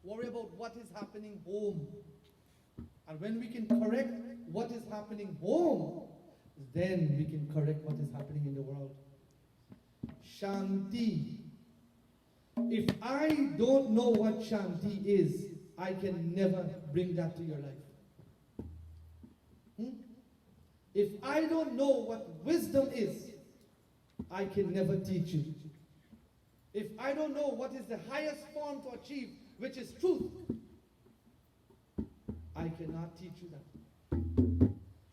Worry about what is happening home. And when we can correct what is happening home, then we can correct what is happening in the world. Shanti. If I don't know what Shanti is, I can never bring that to your life. If I don't know what wisdom is, I can never teach you. If I don't know what is the highest form to achieve, which is truth, I cannot teach you that.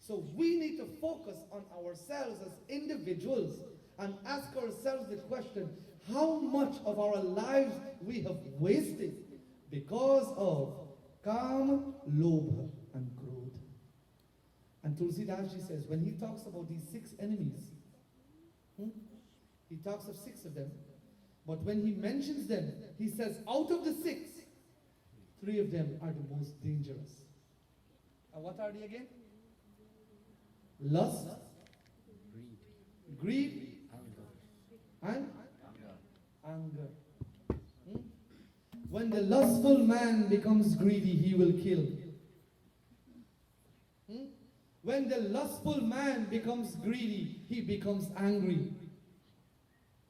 So we need to focus on ourselves as individuals and ask ourselves the question, how much of our lives we have wasted because of Kam, Lobha, and Krodh. And Tulsidas Ji says, when he talks about these 6 enemies, he talks of 6 of them, but when he mentions them, he says, out of the 6, 3 of them are the most dangerous. And what are they again? Lust, greed, and anger. When the lustful man becomes greedy, he will kill. When the lustful man becomes greedy, he becomes angry.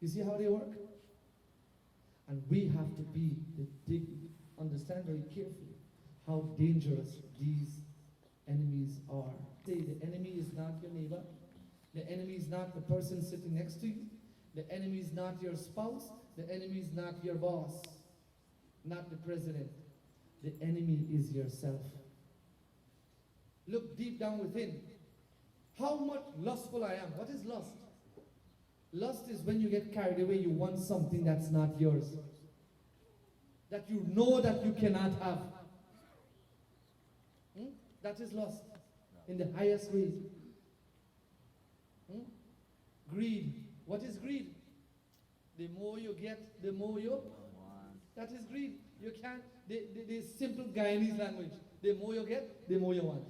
You see how they work? And we have to understand very carefully how dangerous these enemies are. Say the enemy is not your neighbor. The enemy is not the person sitting next to you. The enemy is not your spouse. The enemy is not your boss. Not the president. The enemy is yourself. Look deep down within. How much lustful I am. What is lust? Lust is when you get carried away, you want something that's not yours. That you know that you cannot have. That is lust. In the highest way. Greed. What is greed? The more you get, the more you want. That is greed. You can't, the simple Guyanese language. The more you get, the more you want.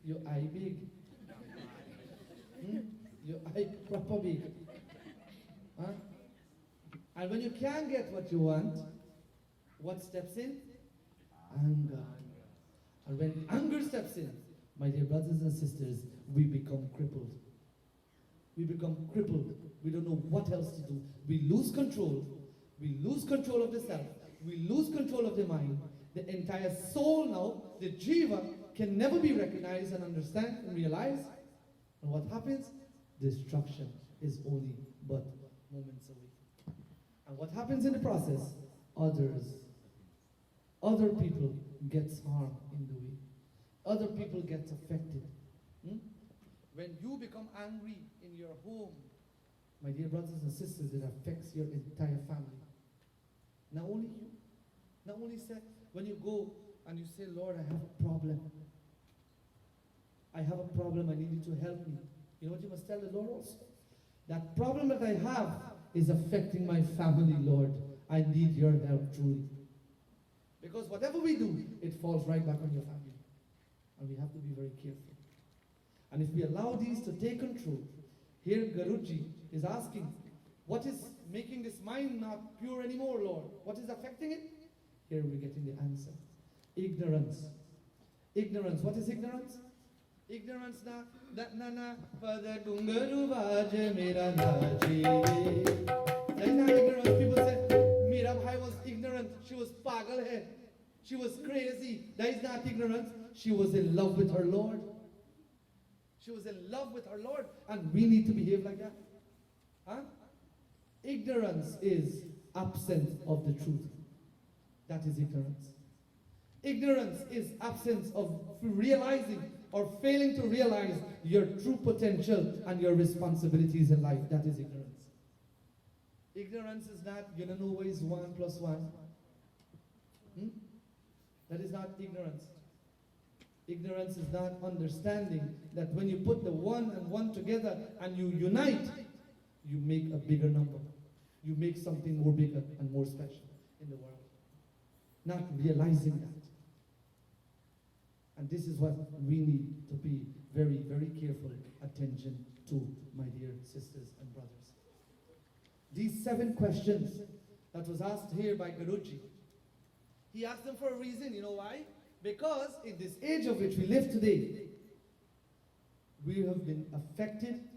Your eye big. Your eye proper big. Huh? And when you can't get what you want, what steps in? Anger. And when anger steps in, my dear brothers and sisters, we become crippled. We become crippled. We don't know what else to do. We lose control. We lose control of the self. We lose control of the mind. The entire soul now, the jiva, can never be recognized and understand and realize. And what happens? Destruction is only but moments away. And what happens in the process? Other people gets harmed in the way. Other people gets affected. When you become angry in your home, my dear brothers and sisters, it affects your entire family. Not only you. Not only when you go and you say, Lord, I have a problem. I have a problem, I need you to help me. You know what you must tell the Lord also? That problem that I have is affecting my family, Lord. I need your help truly. Because whatever we do, it falls right back on your family. And we have to be very careful. And if we allow these to take control, here Garuji is asking, what is making this mind not pure anymore, Lord? What is affecting it? Here we're getting the answer. Ignorance. Ignorance. What is ignorance? Ignorance na pada gungaru vaje mera na jeeve. That is not ignorance. People say Mirabai was ignorant. She was pagal hai. She was crazy. That is not ignorance. She was in love with her Lord. She was in love with her Lord. And we need to behave like that. Huh? Ignorance is absence of the truth. That is ignorance. Ignorance is absence of realizing or failing to realize your true potential and your responsibilities in life. That is ignorance. Ignorance is not, you don't know what is 1 plus 1. That is not ignorance. Ignorance is not understanding that when you put the 1 and 1 together and you unite, you make a bigger number. You make something more bigger and more special in the world. Not realizing that. And this is what we need to be very, very careful attention to, my dear sisters and brothers. These 7 questions that was asked here by Guruji, he asked them for a reason. You know why? Because in this age of which we live today, we have been affected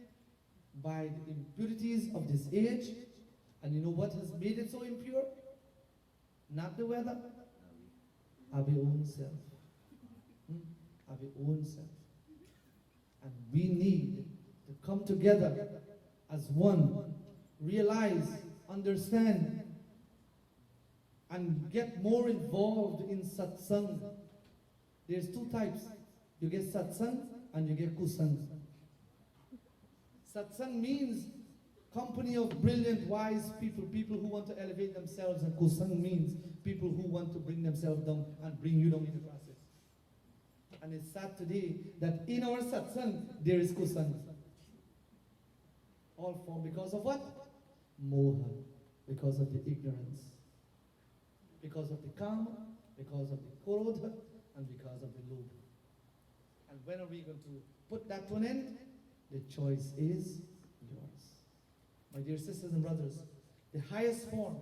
by the impurities of this age. And you know what has made it so impure? Not the weather, our own self. have its own self. And we need to come together as one, realize, understand, and get more involved in satsang. There's two types. You get satsang and you get kusang. Satsang means company of brilliant, wise people, people who want to elevate themselves, and kusang means people who want to bring themselves down and bring you down in the process. And it's sad today that in our satsang, there is kusang. All formed because of what? Moha. Because of the ignorance. Because of the kama, because of the krodha, and because of the lobha. And when are we going to put that to an end? The choice is yours. My dear sisters and brothers, the highest form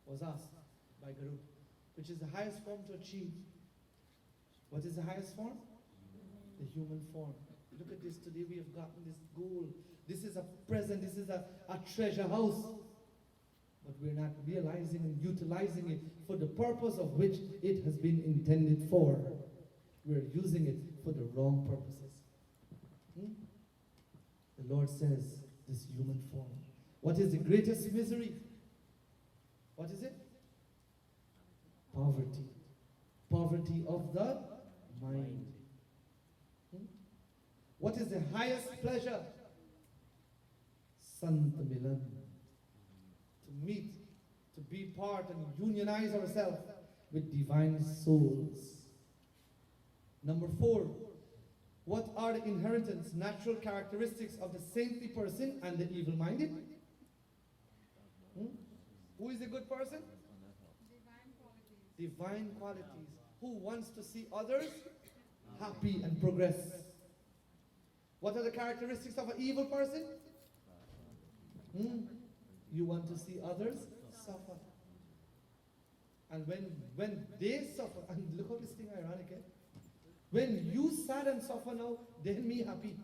was asked by Guru, which is the highest form to achieve. What is the highest form? The human form. Look at this, today we have gotten this goal. This is a present, this is a treasure house. But we're not realizing and utilizing it for the purpose of which it has been intended for. We're using it for the wrong purposes. The Lord says, this human form. What is the greatest misery? What is it? Poverty. Poverty of the mind. What is the highest pleasure? Sant Milan. To meet, to be part and unionize ourselves with divine souls. Number 4, what are the inheritance, natural characteristics of the saintly person and the evil-minded? Who is a good person? Divine qualities. Who wants to see others happy and progress? What are the characteristics of an evil person? You want to see others suffer. And when they suffer, and look how this thing ironic, eh? When you sad and suffer now, then me happy.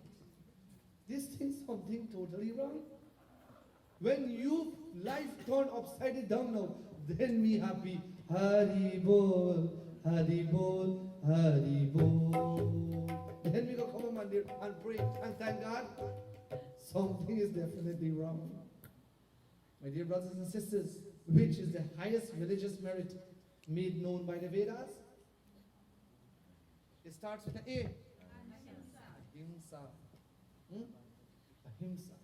This thing's something totally wrong. When you life turn upside down now, then me happy. Hari bol, Hari bol, Hari bol. Then we go come on Monday and pray and thank God. Something is definitely wrong. My dear brothers and sisters, which is the highest religious merit made known by the Vedas? It starts with an A. Ahimsa. Ahimsa.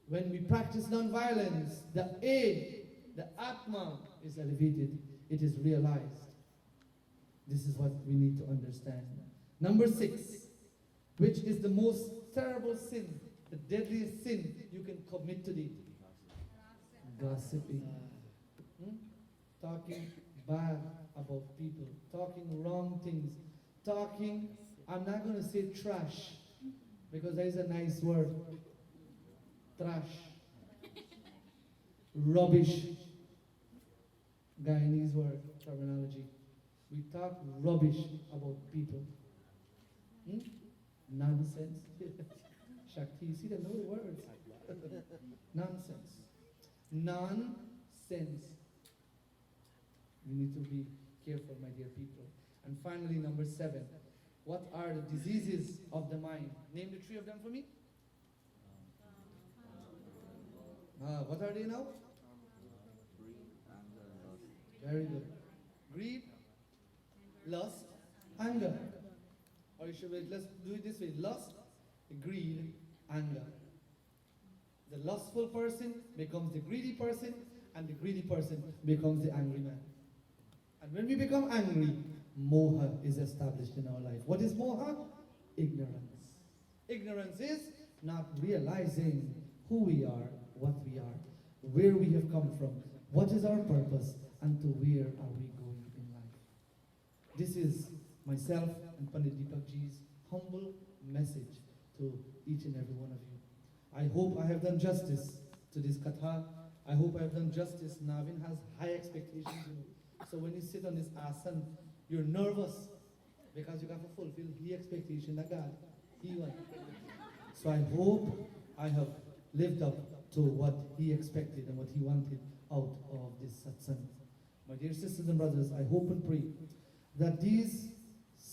When we practice non-violence, the A, the Atma, is elevated. It is realized. This is what we need to understand. Number 6, which is the most terrible sin, the deadliest sin you can commit today? Gossiping. Talking bad about people. Talking wrong things. Talking, I'm not going to say trash, because that is a nice word. Trash. Rubbish. Guyanese word, terminology. We talk rubbish about people. Nonsense. Shakti, you see, they know the words. Nonsense. Nonsense. We need to be careful, my dear people. And finally, number 7. What are the diseases of the mind? Name the 3 of them for me. What are they now? Very good. Greed, lust, anger. Or you should let's do it this way. Lust, greed, anger. The lustful person becomes the greedy person, and the greedy person becomes the angry man. And when we become angry, moha is established in our life. What is moha? Ignorance. Ignorance is not realizing who we are, what we are, where we have come from, what is our purpose, and to where are we going in life. This is myself and Pandit Deepak Ji's humble message to each and every one of you. I hope I have done justice to this Katha. I hope I have done justice. Navin has high expectations, you know. So when you sit on this asan, you're nervous because you have to fulfill the expectation that God, He wants. So I hope I have lived up to what He expected and what He wanted out of this satsang. My dear sisters and brothers, I hope and pray that these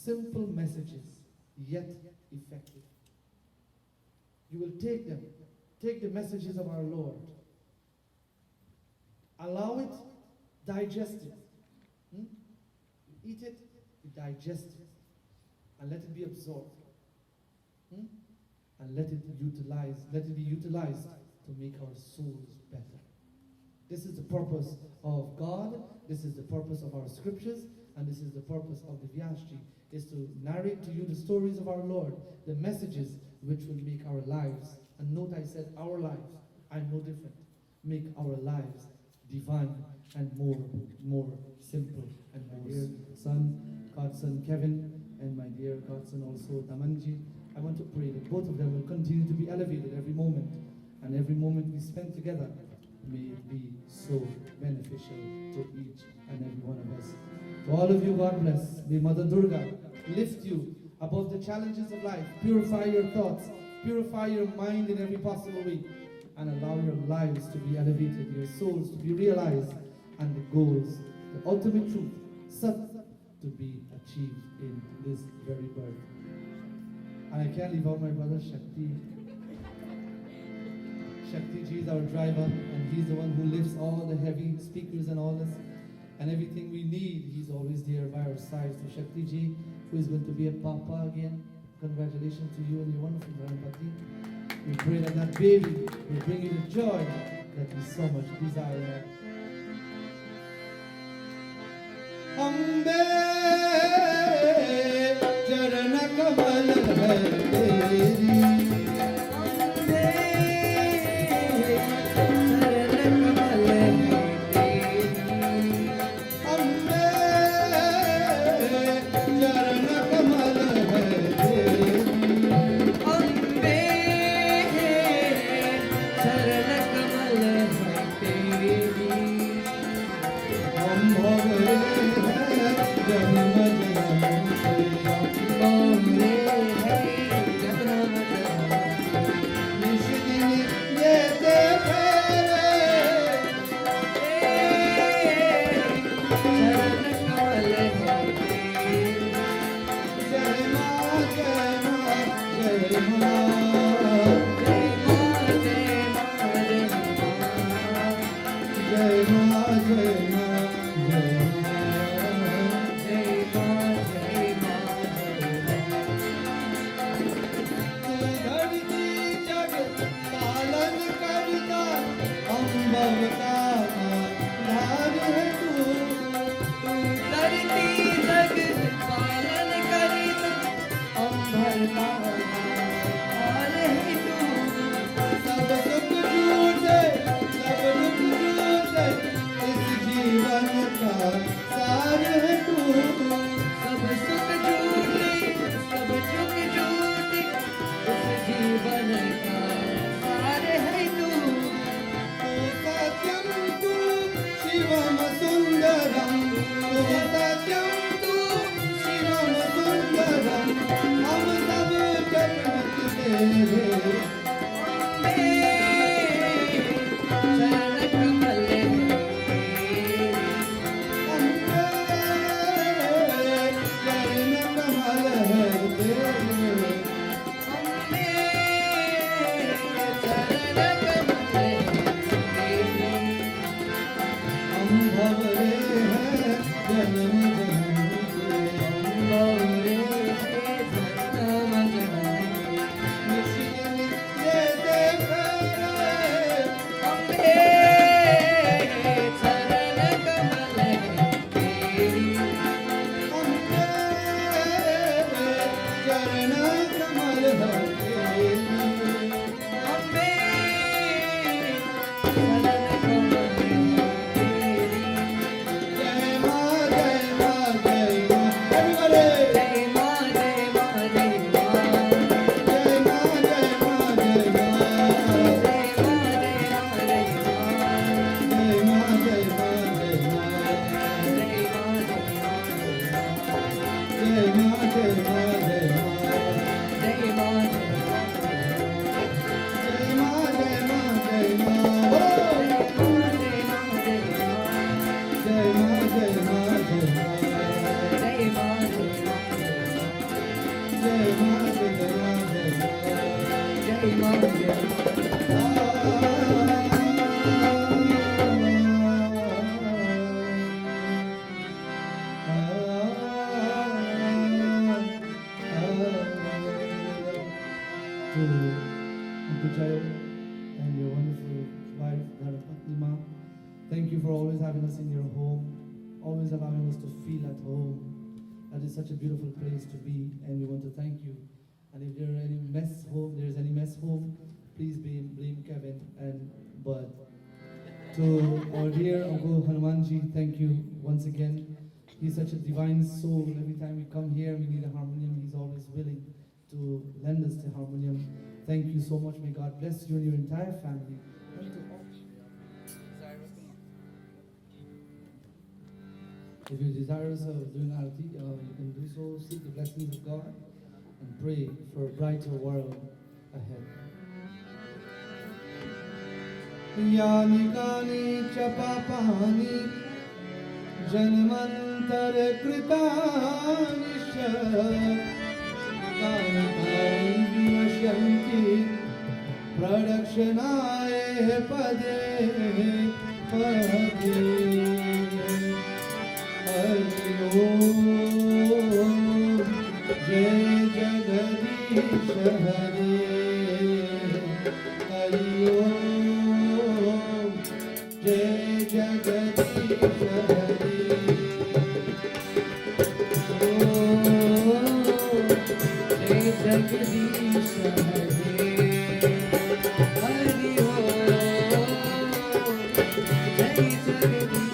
simple messages, yet effective. You will take them, take the messages of our Lord, allow it, digest it. You eat it, you digest it, and let it be absorbed. And let it be utilized to make our souls better. This is the purpose of God, this is the purpose of our scriptures, and this is the purpose of the Vyashti, is to narrate to you the stories of our Lord, the messages which will make our lives, and note I said our lives, I'm no different, make our lives divine and more simple and more dear son, godson Kevin, and my dear godson also Damanji. I want to pray that both of them will continue to be elevated every moment, and every moment we spend together may it be so beneficial to each and every one of us. To all of you, God bless. May Mother Durga lift you above the challenges of life, purify your thoughts, purify your mind in every possible way, and allow your lives to be elevated, your souls to be realized, and the goals, the ultimate truth, Sat, to be achieved in this very birth. And I can't leave out my brother Shakti. Shakti Ji is our driver, and he's the one who lifts all the heavy speakers and all this, and everything we need, he's always there by our side. So Shakti Ji, who is going to be a papa again, congratulations to you and your wonderful grandpati. We pray that that baby will bring you the joy that we so much desire. Ambe charan kamal hai teri, Ambe charan kamal hai teri, Ambe charan kamal hai teri, Ambe charan kamal hai teri, Hum bhave janam janam se bhave janam janam nishini ye dekhe charan kamal hai jai ma jai ma jai ma jai ma jai ma Uncle Jayo and your wonderful wife, Dharapatni Ma. Thank you for always having us in your home, always allowing us to feel at home. That is such a beautiful place to be, and we want to thank you. And if there's any mess home, please blame Kevin and Bud. To our dear Uncle Hanumanji, thank you once again. He's such a divine soul. Every time we come here, we need a harmonium. He's always willing to lend us the harmonium. Thank you so much. May God bless you and your entire family. If you're desirous of doing arati, you can do so. Seek the blessings of God and pray for a brighter world ahead. Yani kani chapapani janmantar kritanisha kani kani vimashyanti pradakshanaye pade pade Hari Om Jai Jagadish Hari Hari Om Jai Jagadish Hari Om Jai Jagadish Hari Hari Om Jai Jagadish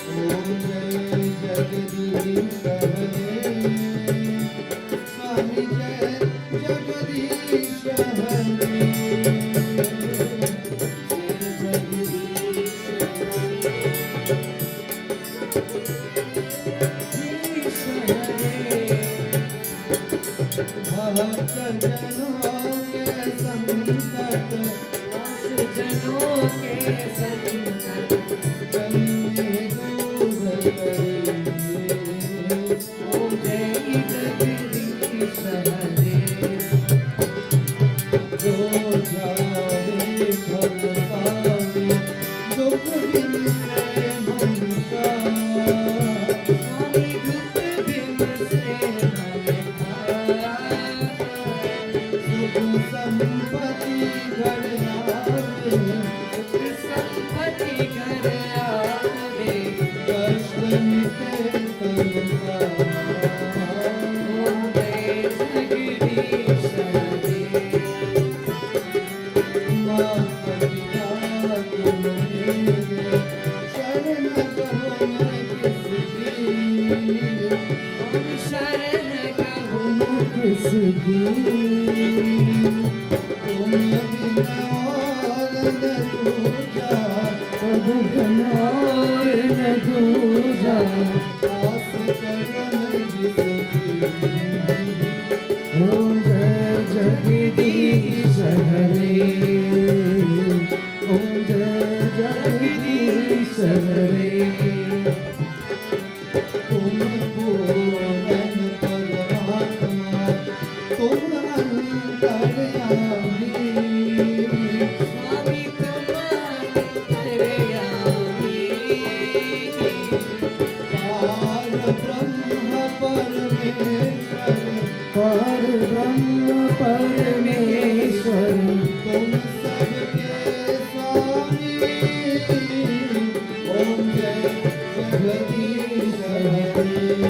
Om Jai Jagadish Hare Swami Jai Jagadish Hare भक्त जनों के संकट जनों के संकट जन्मे दूर करिए ओम जय जगदीश हरे जो जाए फल पावे दुख बिनसे मन का स्वामी दुख बिनसे मन का संपत्ति घर आवे संपत्ति घर आवे कष्ट मिटे तन का ओम जय जगदीश हरे माता पिता तुम मेरे शरण कहो मैं किसकी हम शरण कहो किसकी तुम बिना और न दूजा प्रभु बिना और न दूजा आस करम जिसकी ओम जय जगदीश हरे ओम जय जगदीश हरे तुम पूर्ण परमात्मा तुम अंतर्यामी स्वामी तुम अंतर्यामी पार ब्रह्म परमेश्वर तुम सबके स्वामी ओम जय जगदीश हरे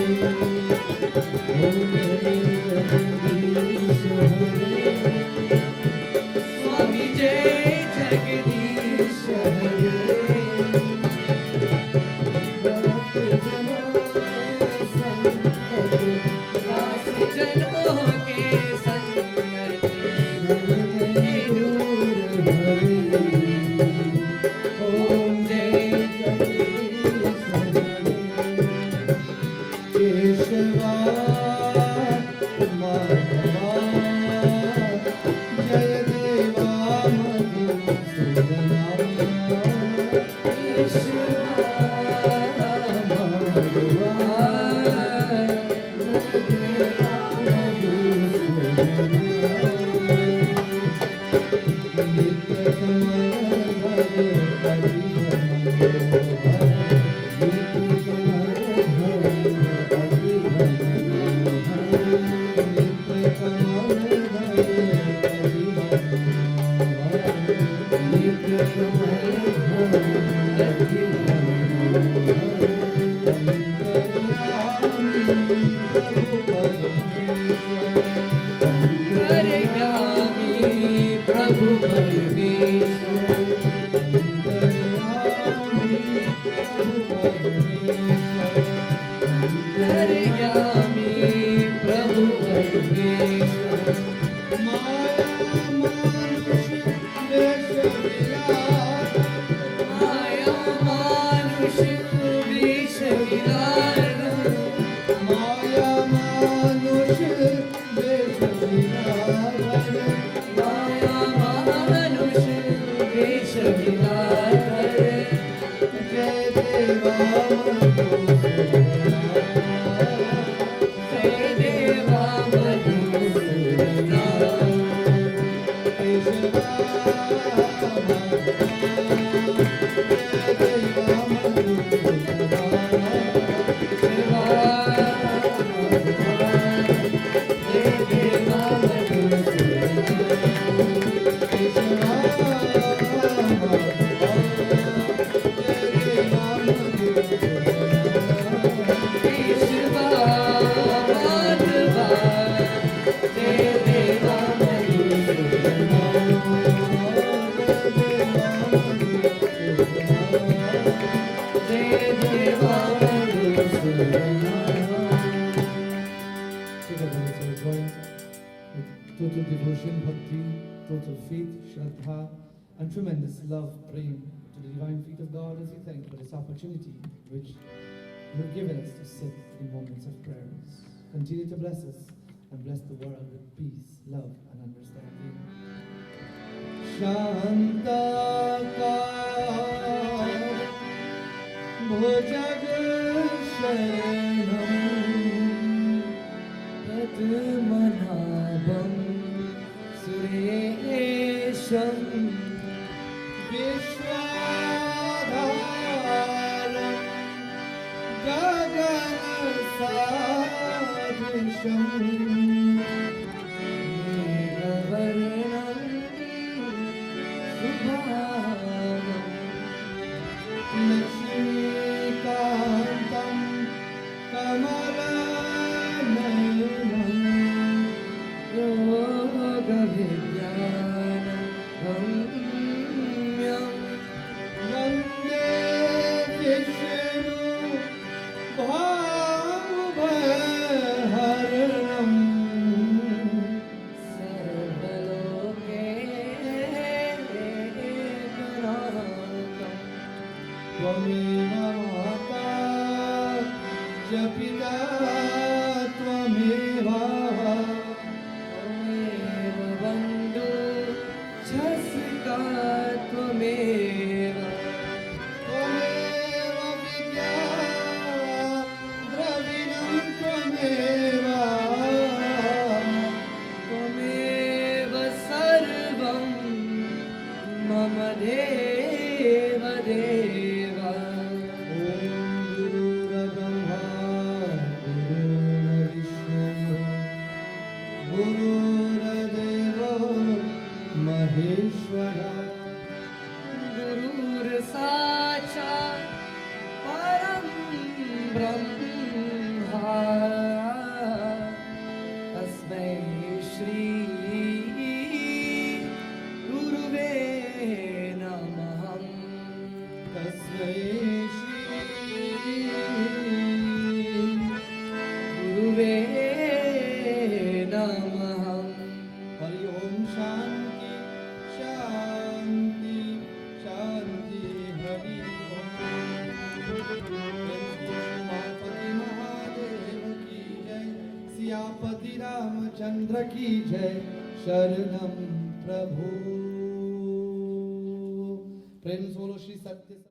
total devotion, bhakti, total faith, shraddha, and tremendous love, praying to the divine feet of God as we thank for this opportunity which you have given us to sit in moments of prayers. Continue to bless us and bless the world with peace, love, and understanding. Shantaka Bhojag Sharanam Padmanabham Suresham Vishwadharam Gaganasarisham Meghavarnam Subhanam Lakshmikantam Kamalayanam Yogavidyanam Ramyam Vande Vishnu Bhavaharanam Sarvalokekanantam Tvameva Mata Japita Tvameva Tvameva Bandhu Chasika Tvameva Tvameva Vidya Dravinam Tvameva Tvameva Sarvam Mama Deva Deva Om Guru Brahma Guru Vishnu Guru Deva Maheshwara Guru Sakshat Param Brahma Tasmai Shri Guruve Namah Tasmai Shri Guruve Namah Hari Om Shanti Shanti Shanti Hari Om Shrimati Mahadev ki jai Siyapati Ramachandra ki jai Sharanam Prabhu Prem Solo Shri Satya